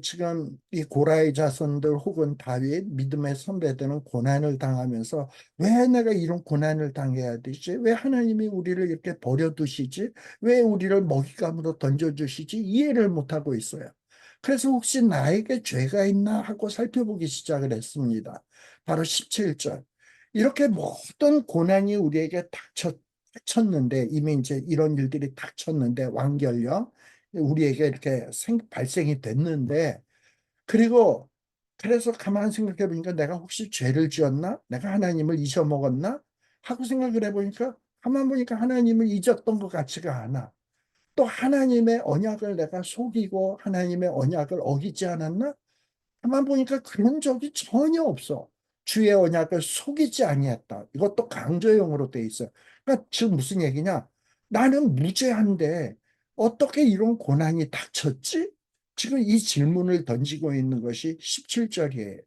A: 지금 이 고라의 자손들 혹은 다윗 믿음의 선배들은 고난을 당하면서 왜 내가 이런 고난을 당해야 되지? 왜 하나님이 우리를 이렇게 버려두시지? 왜 우리를 먹잇감으로 던져주시지? 이해를 못하고 있어요. 그래서 혹시 나에게 죄가 있나 하고 살펴보기 시작을 했습니다. 바로 17절. 이렇게 모든 고난이 우리에게 닥쳤는데, 이미 이제 이런 일들이 닥쳤는데, 완결령 우리에게 이렇게 발생이 됐는데, 그리고 그래서 가만 생각해 보니까 내가 혹시 죄를 지었나? 내가 하나님을 잊어먹었나? 하고 생각을 해보니까 가만 보니까 하나님을 잊었던 것 같지가 않아. 또 하나님의 언약을 내가 속이고 하나님의 언약을 어기지 않았나? 가만 보니까 그런 적이 전혀 없어. 주의 언약을 속이지 아니했다. 이것도 강조형으로 돼 있어요. 그러니까 지금 무슨 얘기냐? 나는 무죄한데 어떻게 이런 고난이 닥쳤지? 지금 이 질문을 던지고 있는 것이 17절이에요.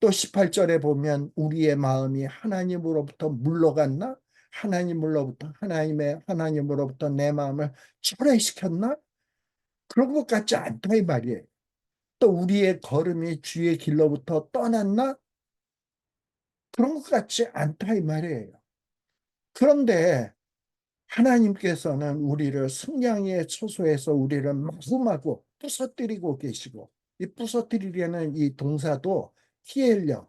A: 또 18절에 보면 우리의 마음이 하나님으로부터 물러갔나? 하나님으로부터 내 마음을 철회시켰나? 그런 것 같지 않다 이 말이에요. 또 우리의 걸음이 주의 길로부터 떠났나? 그런 것 같지 않다 이 말이에요. 그런데 하나님께서는 우리를 승량의 처소에서 우리를 마구마구 부서뜨리고 계시고, 이 부서뜨리려는 이 동사도 히엘령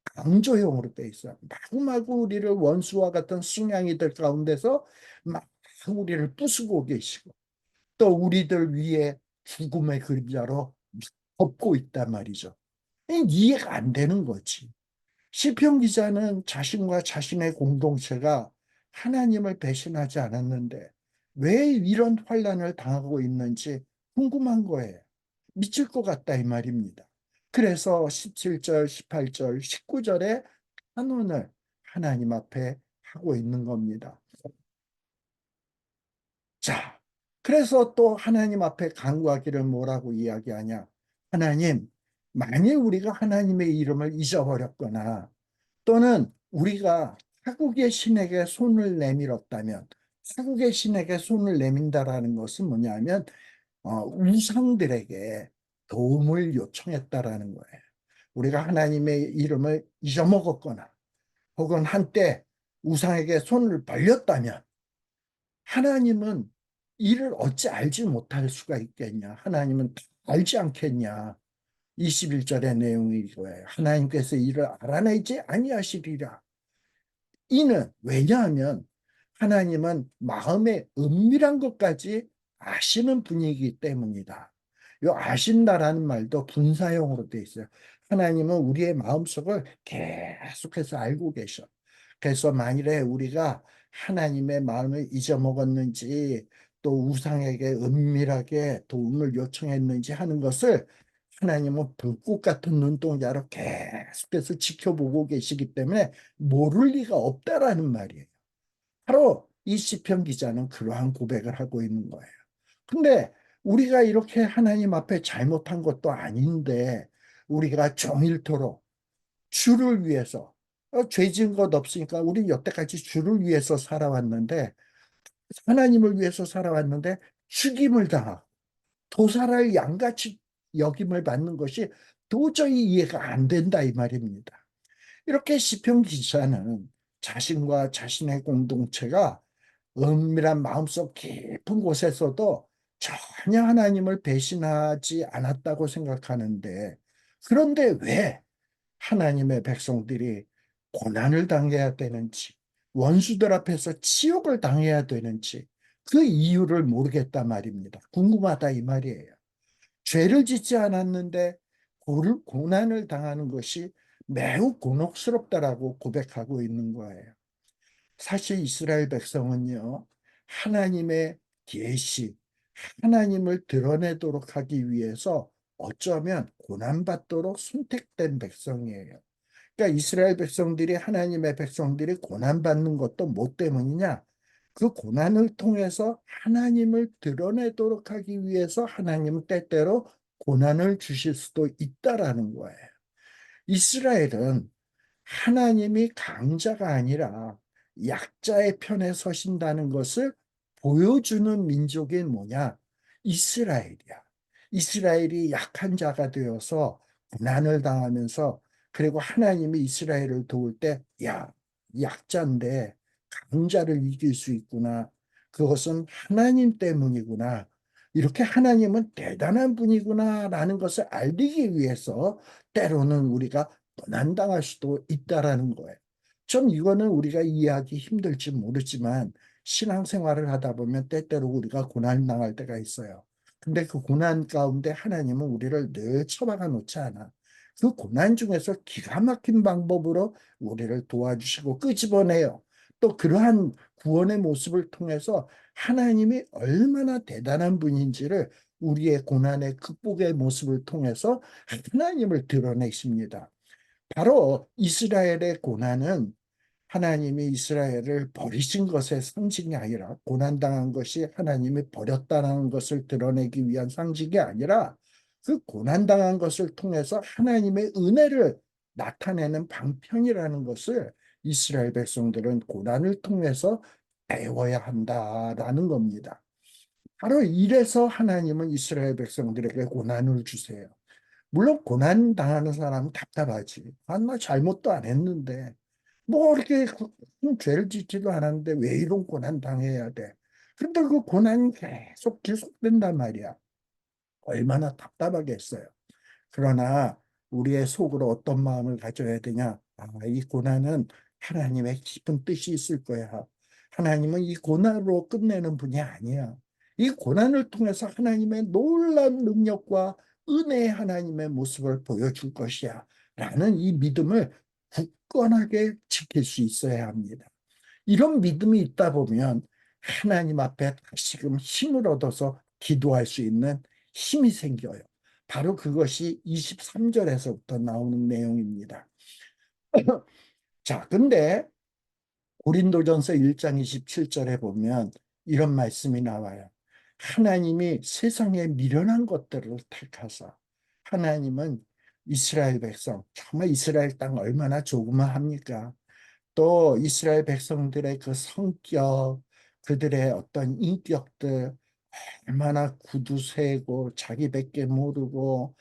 A: 강조형으로 돼 있어요. 마구마구 우리를 원수와 같은 승량이들 가운데서 막 우리를 부수고 계시고, 또 우리들 위에 죽음의 그림자로 덮고 있단 말이죠. 이해가 안 되는 거지. 시편 기자는 자신과 자신의 공동체가 하나님을 배신하지 않았는데 왜 이런 환난을 당하고 있는지 궁금한 거예요. 미칠 것 같다 이 말입니다. 그래서 17절, 18절, 19절에 한원을 하나님 앞에 하고 있는 겁니다. 자, 그래서 또 하나님 앞에 간구하기를 뭐라고 이야기하냐? 하나님, 만일 우리가 하나님의 이름을 잊어버렸거나 또는 우리가 타국의 신에게 손을 내밀었다면, 타국의 신에게 손을 내민다라는 것은 뭐냐면 우상들에게 도움을 요청했다라는 거예요. 우리가 하나님의 이름을 잊어먹었거나 혹은 한때 우상에게 손을 벌렸다면 하나님은 이를 어찌 알지 못할 수가 있겠냐? 하나님은 다 알지 않겠냐? 21절의 내용이 이거예요. 하나님께서 이를 알아내지 아니하시리라. 이는 왜냐하면 하나님은 마음의 은밀한 것까지 아시는 분이기 때문이다. 이 아신다라는 말도 분사형으로 되어 있어요. 하나님은 우리의 마음속을 계속해서 알고 계셔. 그래서 만일에 우리가 하나님의 마음을 잊어먹었는지 또 우상에게 은밀하게 도움을 요청했는지 하는 것을 하나님은 불꽃 같은 눈동자로 계속해서 지켜보고 계시기 때문에 모를 리가 없다라는 말이에요. 바로 이 시편 기자는 그러한 고백을 하고 있는 거예요. 근데 우리가 이렇게 하나님 앞에 잘못한 것도 아닌데 우리가 종일토록 주를 위해서 죄 지은 것 없으니까 우리 여태까지 주를 위해서 살아왔는데 하나님을 위해서 살아왔는데 죽임을 당하고 도살할 양같이 여김을 받는 것이 도저히 이해가 안 된다 이 말입니다. 이렇게 시편 기자는 자신과 자신의 공동체가 은밀한 마음속 깊은 곳에서도 전혀 하나님을 배신하지 않았다고 생각하는데, 그런데 왜 하나님의 백성들이 고난을 당해야 되는지, 원수들 앞에서 치욕을 당해야 되는지 그 이유를 모르겠단 말입니다. 궁금하다 이 말이에요. 죄를 짓지 않았는데 고난을 당하는 것이 매우 곤혹스럽다라고 고백하고 있는 거예요. 사실 이스라엘 백성은요, 하나님의 계시, 하나님을 드러내도록 하기 위해서 어쩌면 고난받도록 선택된 백성이에요. 그러니까 이스라엘 백성들이 하나님의 백성들이 고난받는 것도 뭐 때문이냐? 그 고난을 통해서 하나님을 드러내도록 하기 위해서 하나님은 때때로 고난을 주실 수도 있다라는 거예요. 이스라엘은 하나님이 강자가 아니라 약자의 편에 서신다는 것을 보여주는 민족이 뭐냐? 이스라엘이야. 이스라엘이 약한 자가 되어서 고난을 당하면서 그리고 하나님이 이스라엘을 도울 때, 야, 약자인데 강자를 이길 수 있구나. 그것은 하나님 때문이구나. 이렇게 하나님은 대단한 분이구나라는 것을 알리기 위해서 때로는 우리가 고난당할 수도 있다라는 거예요. 좀 이거는 우리가 이해하기 힘들지 모르지만 신앙생활을 하다 보면 때때로 우리가 고난당할 때가 있어요. 근데 그 고난 가운데 하나님은 우리를 늘 처박아 놓지 않아. 그 고난 중에서 기가 막힌 방법으로 우리를 도와주시고 끄집어내요. 또 그러한 구원의 모습을 통해서 하나님이 얼마나 대단한 분인지를 우리의 고난의 극복의 모습을 통해서 하나님을 드러내십니다. 바로 이스라엘의 고난은 하나님이 이스라엘을 버리신 것의 상징이 아니라, 고난당한 것이 하나님이 버렸다는 것을 드러내기 위한 상징이 아니라, 그 고난당한 것을 통해서 하나님의 은혜를 나타내는 방편이라는 것을 이스라엘 백성들은 고난을 통해서 배워야 한다라는 겁니다. 바로 이래서 하나님은 이스라엘 백성들에게 고난을 주세요. 물론 고난 당하는 사람은 답답하지. 아, 나 잘못도 안 했는데, 뭐 이렇게 큰 죄를 짓지도 않았는데 왜 이런 고난 당해야 돼? 근데 그 고난이 계속 지속된단 말이야. 얼마나 답답하겠어요. 그러나 우리의 속으로 어떤 마음을 가져야 되냐? 아, 이 고난은 하나님의 깊은 뜻이 있을 거야. 하나님은 이 고난으로 끝내는 분이 아니야. 이 고난을 통해서 하나님의 놀라운 능력과 은혜의 하나님의 모습을 보여줄 것이야. 라는 이 믿음을 굳건하게 지킬 수 있어야 합니다. 이런 믿음이 있다 보면 하나님 앞에 다시금 힘을 얻어서 기도할 수 있는 힘이 생겨요. 바로 그것이 23절에서부터 나오는 내용입니다. 자, 근데 고린도전서 1장 27절에 보면 이런 말씀이 나와요. 하나님이 세상에 미련한 것들을 택하사, 하나님은 이스라엘 백성, 정말 이스라엘 땅 얼마나 조그마합니까? 또 이스라엘 백성들의 그 성격, 그들의 어떤 인격들, 얼마나 구두쇠고 자기밖에 모르고,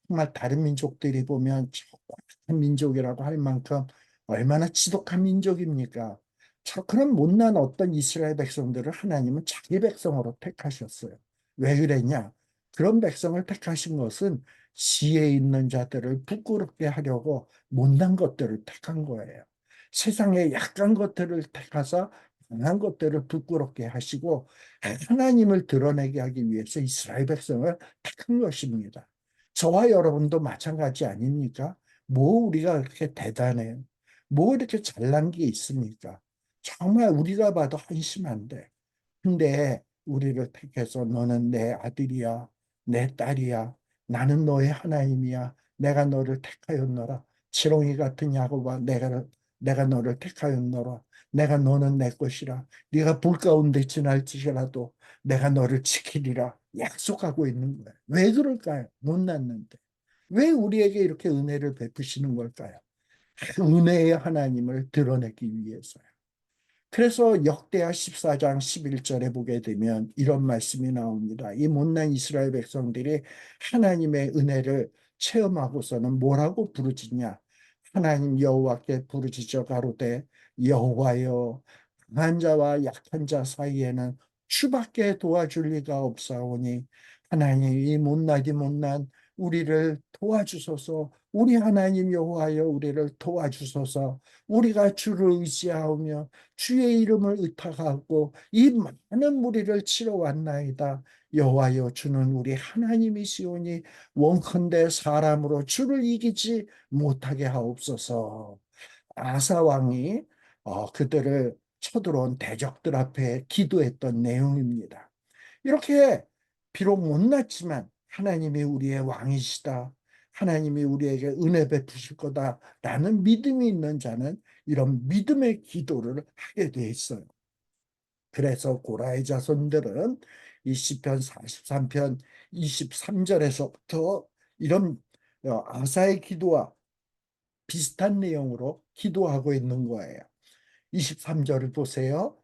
A: 정말 다른 민족들이 보면 착한 민족이라고 할 만큼 얼마나 지독한 민족입니까? 그런 못난 어떤 이스라엘 백성들을 하나님은 자기 백성으로 택하셨어요. 왜 그랬냐? 그런 백성을 택하신 것은 지혜 있는 자들을 부끄럽게 하려고 못난 것들을 택한 거예요. 세상의 약한 것들을 택하사 강한 것들을 부끄럽게 하시고 하나님을 드러내게 하기 위해서 이스라엘 백성을 택한 것입니다. 저와 여러분도 마찬가지 아닙니까? 뭐 우리가 그렇게 대단해요? 뭐 이렇게 잘난 게 있습니까? 정말 우리가 봐도 한심한데. 근데 우리를 택해서 너는 내 아들이야, 내 딸이야, 나는 너의 하나님이야, 내가 너를 택하였노라. 지렁이 같은 야곱아, 내가 너를 택하였노라. 내가 너는 내 것이라. 네가 불 가운데 지날지라도 내가 너를 지키리라. 약속하고 있는 거예요. 왜 그럴까요? 못났는데. 왜 우리에게 이렇게 은혜를 베푸시는 걸까요? 그 은혜의 하나님을 드러내기 위해서요. 그래서 역대하 14장 11절에 보게 되면 이런 말씀이 나옵니다. 이 못난 이스라엘 백성들이 하나님의 은혜를 체험하고서는 뭐라고 부르짖냐? 하나님 여호와께 부르짖어 가로되 여호와여, 강한 자와 약한 자 사이에는 주밖에 도와줄 리가 없사오니 하나님, 이 못나디 못난 우리를 도와주소서. 우리 하나님 여호와여, 우리를 도와주소서. 우리가 주를 의지하오며 주의 이름을 의탁하고 이 많은 무리를 치러 왔나이다. 여호와여, 주는 우리 하나님이시오니 원컨대 사람으로 주를 이기지 못하게 하옵소서. 아사 왕이 그들을 쳐들어온 대적들 앞에 기도했던 내용입니다. 이렇게 비록 못났지만 하나님이 우리의 왕이시다, 하나님이 우리에게 은혜 베푸실 거다라는 믿음이 있는 자는 이런 믿음의 기도를 하게 돼 있어요. 그래서 고라의 자손들은 이 시편 43편 23절에서부터 이런 아사의 기도와 비슷한 내용으로 기도하고 있는 거예요. 23절을 보세요.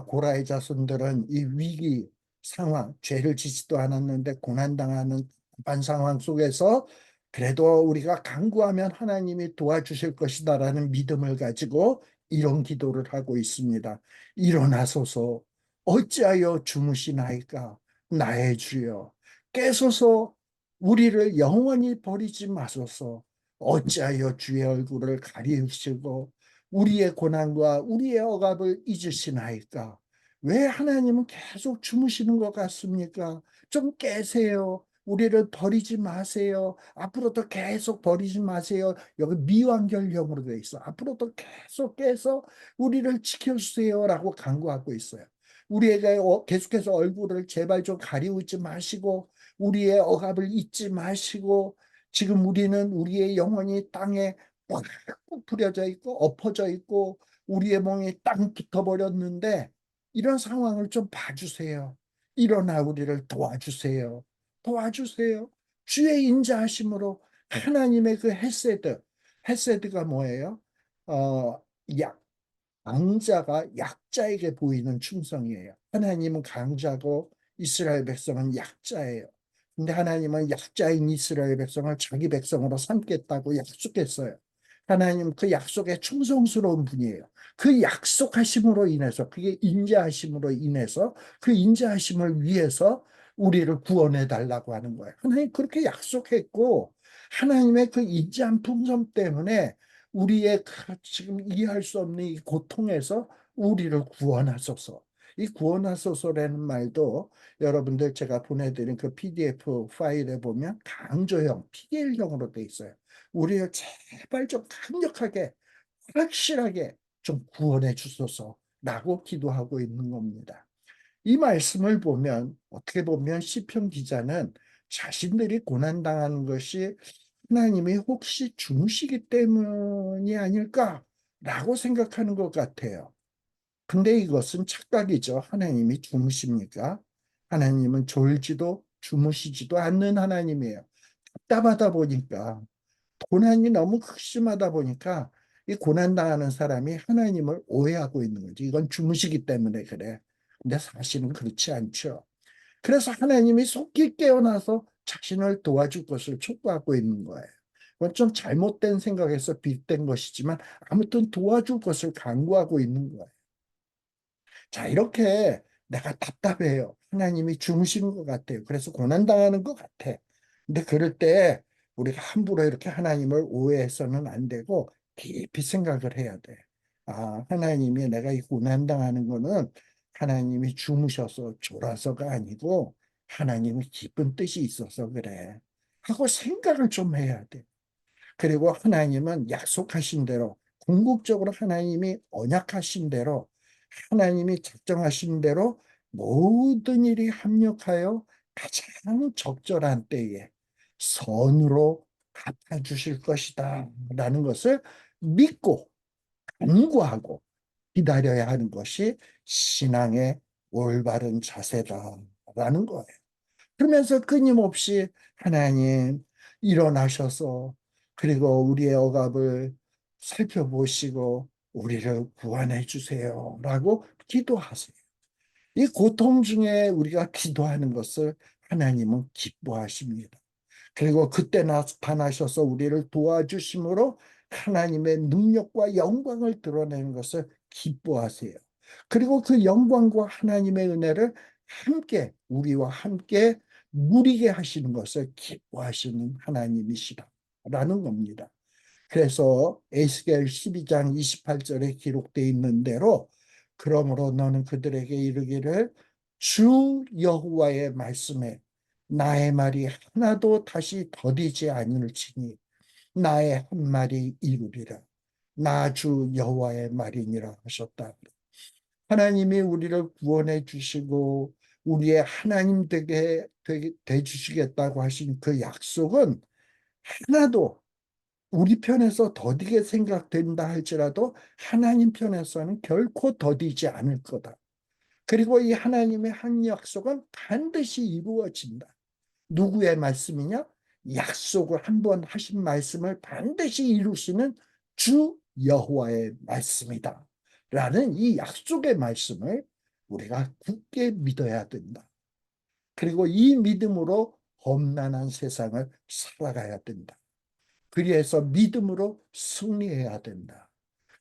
A: 고라의 자손들은 이 위기 상황, 죄를 짓지도 않았는데 고난당하는 반 상황 속에서 그래도 우리가 간구하면 하나님이 도와주실 것이다라는 믿음을 가지고 이런 기도를 하고 있습니다. 일어나소서, 어찌하여 주무시나이까? 나의 주여, 깨소서, 우리를 영원히 버리지 마소서. 어찌하여 주의 얼굴을 가리우시고 우리의 고난과 우리의 억압을 잊으시나이까? 왜 하나님은 계속 주무시는 것 같습니까? 좀 깨세요. 우리를 버리지 마세요. 앞으로도 계속 버리지 마세요. 여기 미완결형으로 되어 있어. 앞으로도 계속해서 우리를 지켜주세요라고 간구하고 있어요. 우리에게 계속해서 얼굴을 제발 좀 가리우지 마시고 우리의 억압을 잊지 마시고 지금 우리는 우리의 영혼이 땅에 꽉 부풀려져 있고 엎어져 있고 우리의 몸이 땅 붙어버렸는데 이런 상황을 좀 봐주세요. 일어나 우리를 도와주세요. 도와주세요. 주의 인자하심으로 하나님의 그 헤세드가 뭐예요? 어, 약, 강자가 약자에게 보이는 충성이에요. 하나님은 강자고 이스라엘 백성은 약자예요. 근데 하나님은 약자인 이스라엘 백성을 자기 백성으로 삼겠다고 약속했어요. 하나님 그 약속에 충성스러운 분이에요. 그 약속하심으로 인해서 그게 인자하심으로 인해서 그 인자하심을 위해서 우리를 구원해 달라고 하는 거예요. 하나님 그렇게 약속했고 하나님의 그 인자한 풍성 때문에 우리의 지금 이해할 수 없는 이 고통에서 우리를 구원하소서. 이 구원하소서라는 말도 여러분들 제가 보내드린 그 PDF 파일에 보면 강조형, PDL형으로 돼 있어요. 우리를 제발 좀 강력하게, 확실하게 좀 구원해 주소서라고 기도하고 있는 겁니다. 이 말씀을 보면 어떻게 보면 시편 기자는 자신들이 고난당하는 것이 하나님이 혹시 주무시기 때문이 아닐까라고 생각하는 것 같아요. 근데 이것은 착각이죠. 하나님이 주무십니까? 하나님은 졸지도 주무시지도 않는 하나님이에요. 답답하다 보니까 고난이 너무 극심하다 보니까 이 고난당하는 사람이 하나님을 오해하고 있는 거지. 이건 주무시기 때문에 그래. 근데 사실은 그렇지 않죠. 그래서 하나님이 속히 깨어나서 자신을 도와줄 것을 촉구하고 있는 거예요. 그건 좀 잘못된 생각에서 비롯된 것이지만 아무튼 도와줄 것을 간구하고 있는 거예요. 자, 이렇게 내가 답답해요. 하나님이 주무시는 것 같아요. 그래서 고난당하는 것 같아. 근데 그럴 때 우리가 함부로 이렇게 하나님을 오해해서는 안 되고 깊이 생각을 해야 돼. 아, 하나님이 내가 이 고난당하는 거는 하나님이 주무셔서 졸아서가 아니고 하나님이 깊은 뜻이 있어서 그래. 하고 생각을 좀 해야 돼. 그리고 하나님은 약속하신 대로 궁극적으로 하나님이 언약하신 대로 하나님이 작정하신 대로 모든 일이 합력하여 가장 적절한 때에 선으로 갚아주실 것이다 라는 것을 믿고 간구하고 기다려야 하는 것이 신앙의 올바른 자세다라는 거예요. 그러면서 끊임없이 하나님 일어나셔서 그리고 우리의 억압을 살펴보시고 우리를 구원해 주세요라고 기도하세요. 이 고통 중에 우리가 기도하는 것을 하나님은 기뻐하십니다. 그리고 그때 나타나셔서 우리를 도와주심으로 하나님의 능력과 영광을 드러내는 것을 기뻐하세요. 그리고 그 영광과 하나님의 은혜를 함께 우리와 함께 누리게 하시는 것을 기뻐하시는 하나님이시라는 겁니다. 그래서 에스겔 12장 28절에 기록되어 있는 대로 그러므로 너는 그들에게 이르기를 주 여호와의 말씀에 나의 말이 하나도 다시 더디지 않을지니 나의 한 말이 이루리라. 나 주 여호와의 말이니라 하셨다. 하나님이 우리를 구원해 주시고 우리의 하나님 돼 주시겠다고 하신 그 약속은 하나도 우리 편에서 더디게 생각된다 할지라도 하나님 편에서는 결코 더디지 않을 거다. 그리고 이 하나님의 한 약속은 반드시 이루어진다. 누구의 말씀이냐? 약속을 한 번 하신 말씀을 반드시 이루시는 주 여호와의 말씀이다. 라는 이 약속의 말씀을 우리가 굳게 믿어야 된다. 그리고 이 믿음으로 험난한 세상을 살아가야 된다. 그래서 믿음으로 승리해야 된다.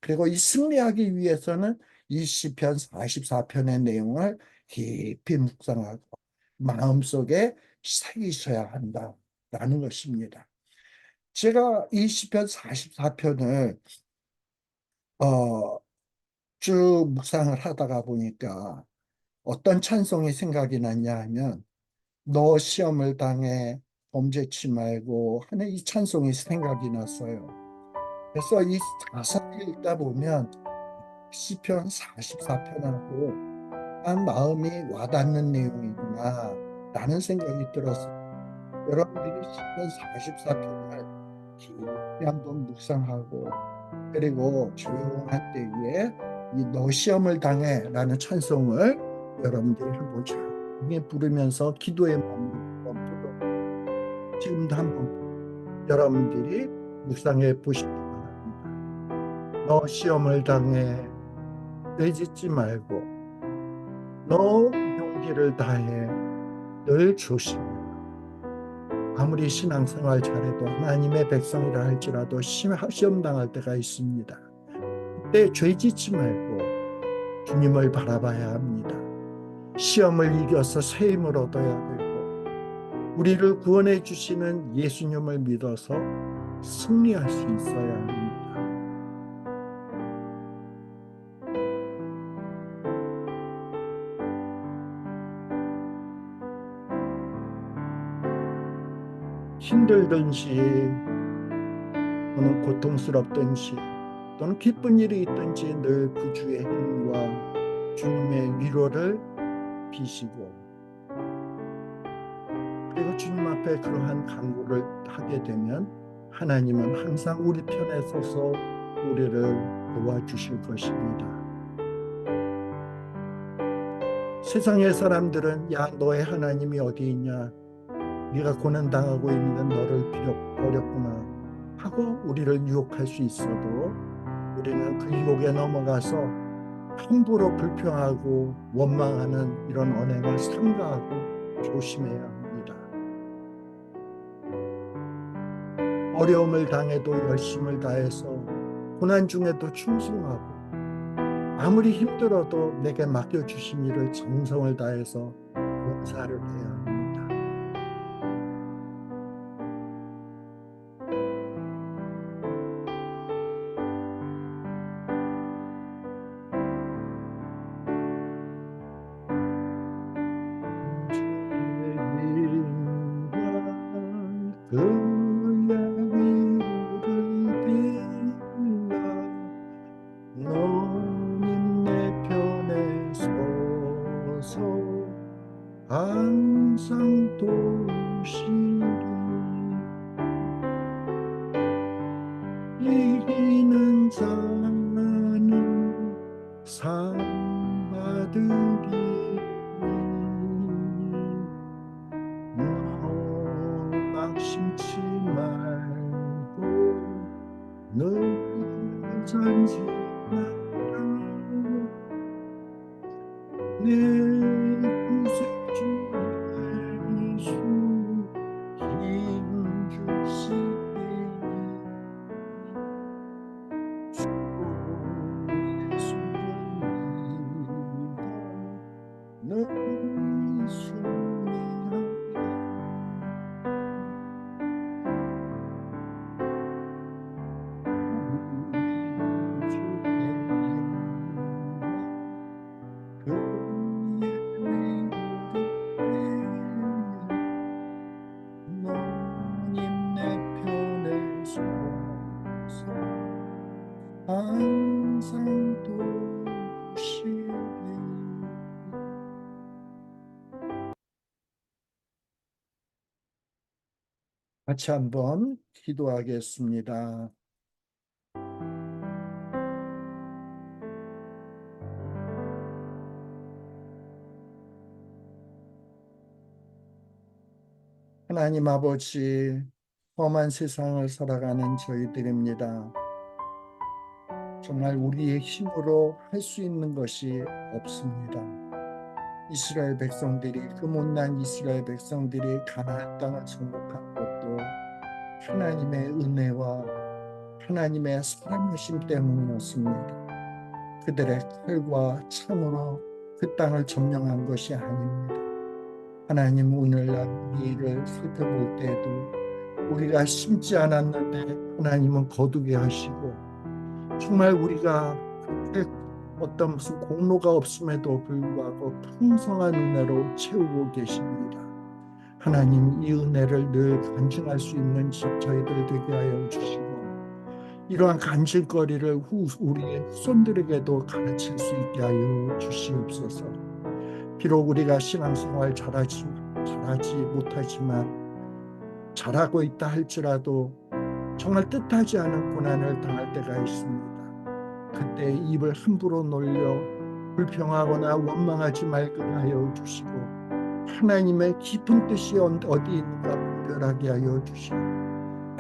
A: 그리고 이 승리하기 위해서는 이 시편 44편의 내용을 깊이 묵상하고 마음속에 새기셔야 한다라는 것입니다. 제가 이 시편 44편을 쭉 묵상을 하다가 보니까 어떤 찬송이 생각이 났냐 하면 너 시험을 당해 범죄치 말고 하는 이 찬송이 생각이 났어요. 그래서 이 가사를 읽다 보면 시편 44편하고 한 마음이 와닿는 내용이구나 라는 생각이 들었어요. 여러분들이 시편 44편을 깊이 한번 묵상하고 그리고 조용한 때에 이 너 시험을 당해 라는 찬송을 여러분들이 한번 조용히 부르면서 기도의 마음으로 한번 불러 지금도 한번 여러분들이 묵상해 보시기 바랍니다. 너 시험을 당해 뇌짓지 말고 너 용기를 다해 늘 조심해라. 아무리 신앙생활 잘해도 하나님의 백성이라 할지라도 시험 당할 때가 있습니다. 그때 죄짓지 말고 주님을 바라봐야 합니다. 시험을 이겨서 새 힘을 얻어야 되고 우리를 구원해 주시는 예수님을 믿어서 승리할 수 있어야 합니다. 힘들든지 또는 고통스럽든지 또는 기쁜 일이 있든지 늘 그 주의 힘과 주님의 위로를 비시고 그리고 주님 앞에 그러한 간구를 하게 되면 하나님은 항상 우리 편에 서서 우리를 도와주실 것입니다. 세상의 사람들은 야 너의 하나님이 어디 있냐 네가 고난당하고 있는 너를 버렸구나 하고 우리를 유혹할 수 있어도 우리는 그 유혹에 넘어가서 함부로 불평하고 원망하는 이런 언행을 삼가하고 조심해야 합니다. 어려움을 당해도 열심을 다해서 고난 중에도 충성하고 아무리 힘들어도 내게 맡겨주신 일을 정성을 다해서 봉사를 해야 합니다. 그의 위로를 빌라 너님 내 편에 서서 항상 도우시리 이기는 자는 상 받으리 너 낙심치 말고 늘 잠시 마라 내 구세주 예수 힘 주시니 주 예수를 믿어 늘 승리하리라 너님 내 편에 서서 항상 도우시리 같이 한번 기도하겠습니다. 하나님 아버지, 험한 세상을 살아가는 저희들입니다. 정말 우리의 힘으로 할 수 있는 것이 없습니다. 이스라엘 백성들이 그 못난 이스라엘 백성들이 가나안 땅을 정복한 것도 하나님의 은혜와 하나님의 사랑하심 때문이었습니다. 그들의 칼과 창으로 그 땅을 점령한 것이 아닙니다. 하나님 오늘날 우리를 살펴볼 때에도 우리가 심지 않았는데 하나님은 거두게 하시고 정말 우리가 그렇게 어떤 무슨 공로가 없음에도 불구하고 풍성한 은혜로 채우고 계십니다. 하나님 이 은혜를 늘 간증할 수 있는 저희들 되게 하여 주시고, 이러한 간증거리를 우리의 후손들에게도 가르칠 수 있게 하여 주시옵소서. 비록 우리가 신앙생활 잘하지 못하지만, 잘하고 있다 할지라도 정말 뜻하지 않은 고난을 당할 때가 있습니다. 그때 입을 함부로 놀려 불평하거나 원망하지 말게 하여 주시고, 하나님의 깊은 뜻이 어디 있는가 분별하게 하여 주시고,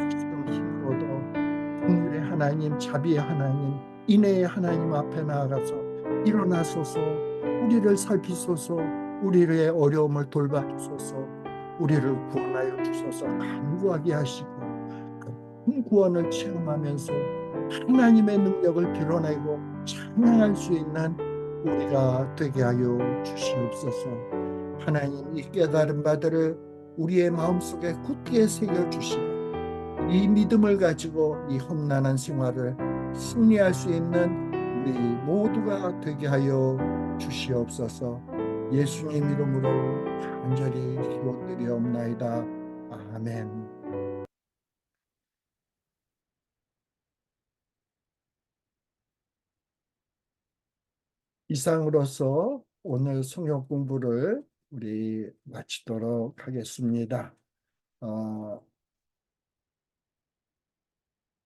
A: 지금 힘으로도 긍휼의 하나님, 자비의 하나님, 인애의 하나님 앞에 나아가서 일어나소서, 우리를 살피소서, 우리의 어려움을 돌봐주소서, 우리를 구원하여 주소서 간구하게 하시고, 그 구원을 체험하면서 하나님의 능력을 드러내고 찬양할 수 있는 우리가 되게 하여 주시옵소서. 하나님, 이 깨달은 바들을 우리의 마음속에 굳게 새겨주시고, 이 믿음을 가지고 이 험난한 생활을 승리할 수 있는 우리 모두가 되게 하여 주시옵소서. 예수님 이름으로 간절히 기도드리옵나이다. 아멘. 이상으로서 오늘 성경 공부를 우리 마치도록 하겠습니다.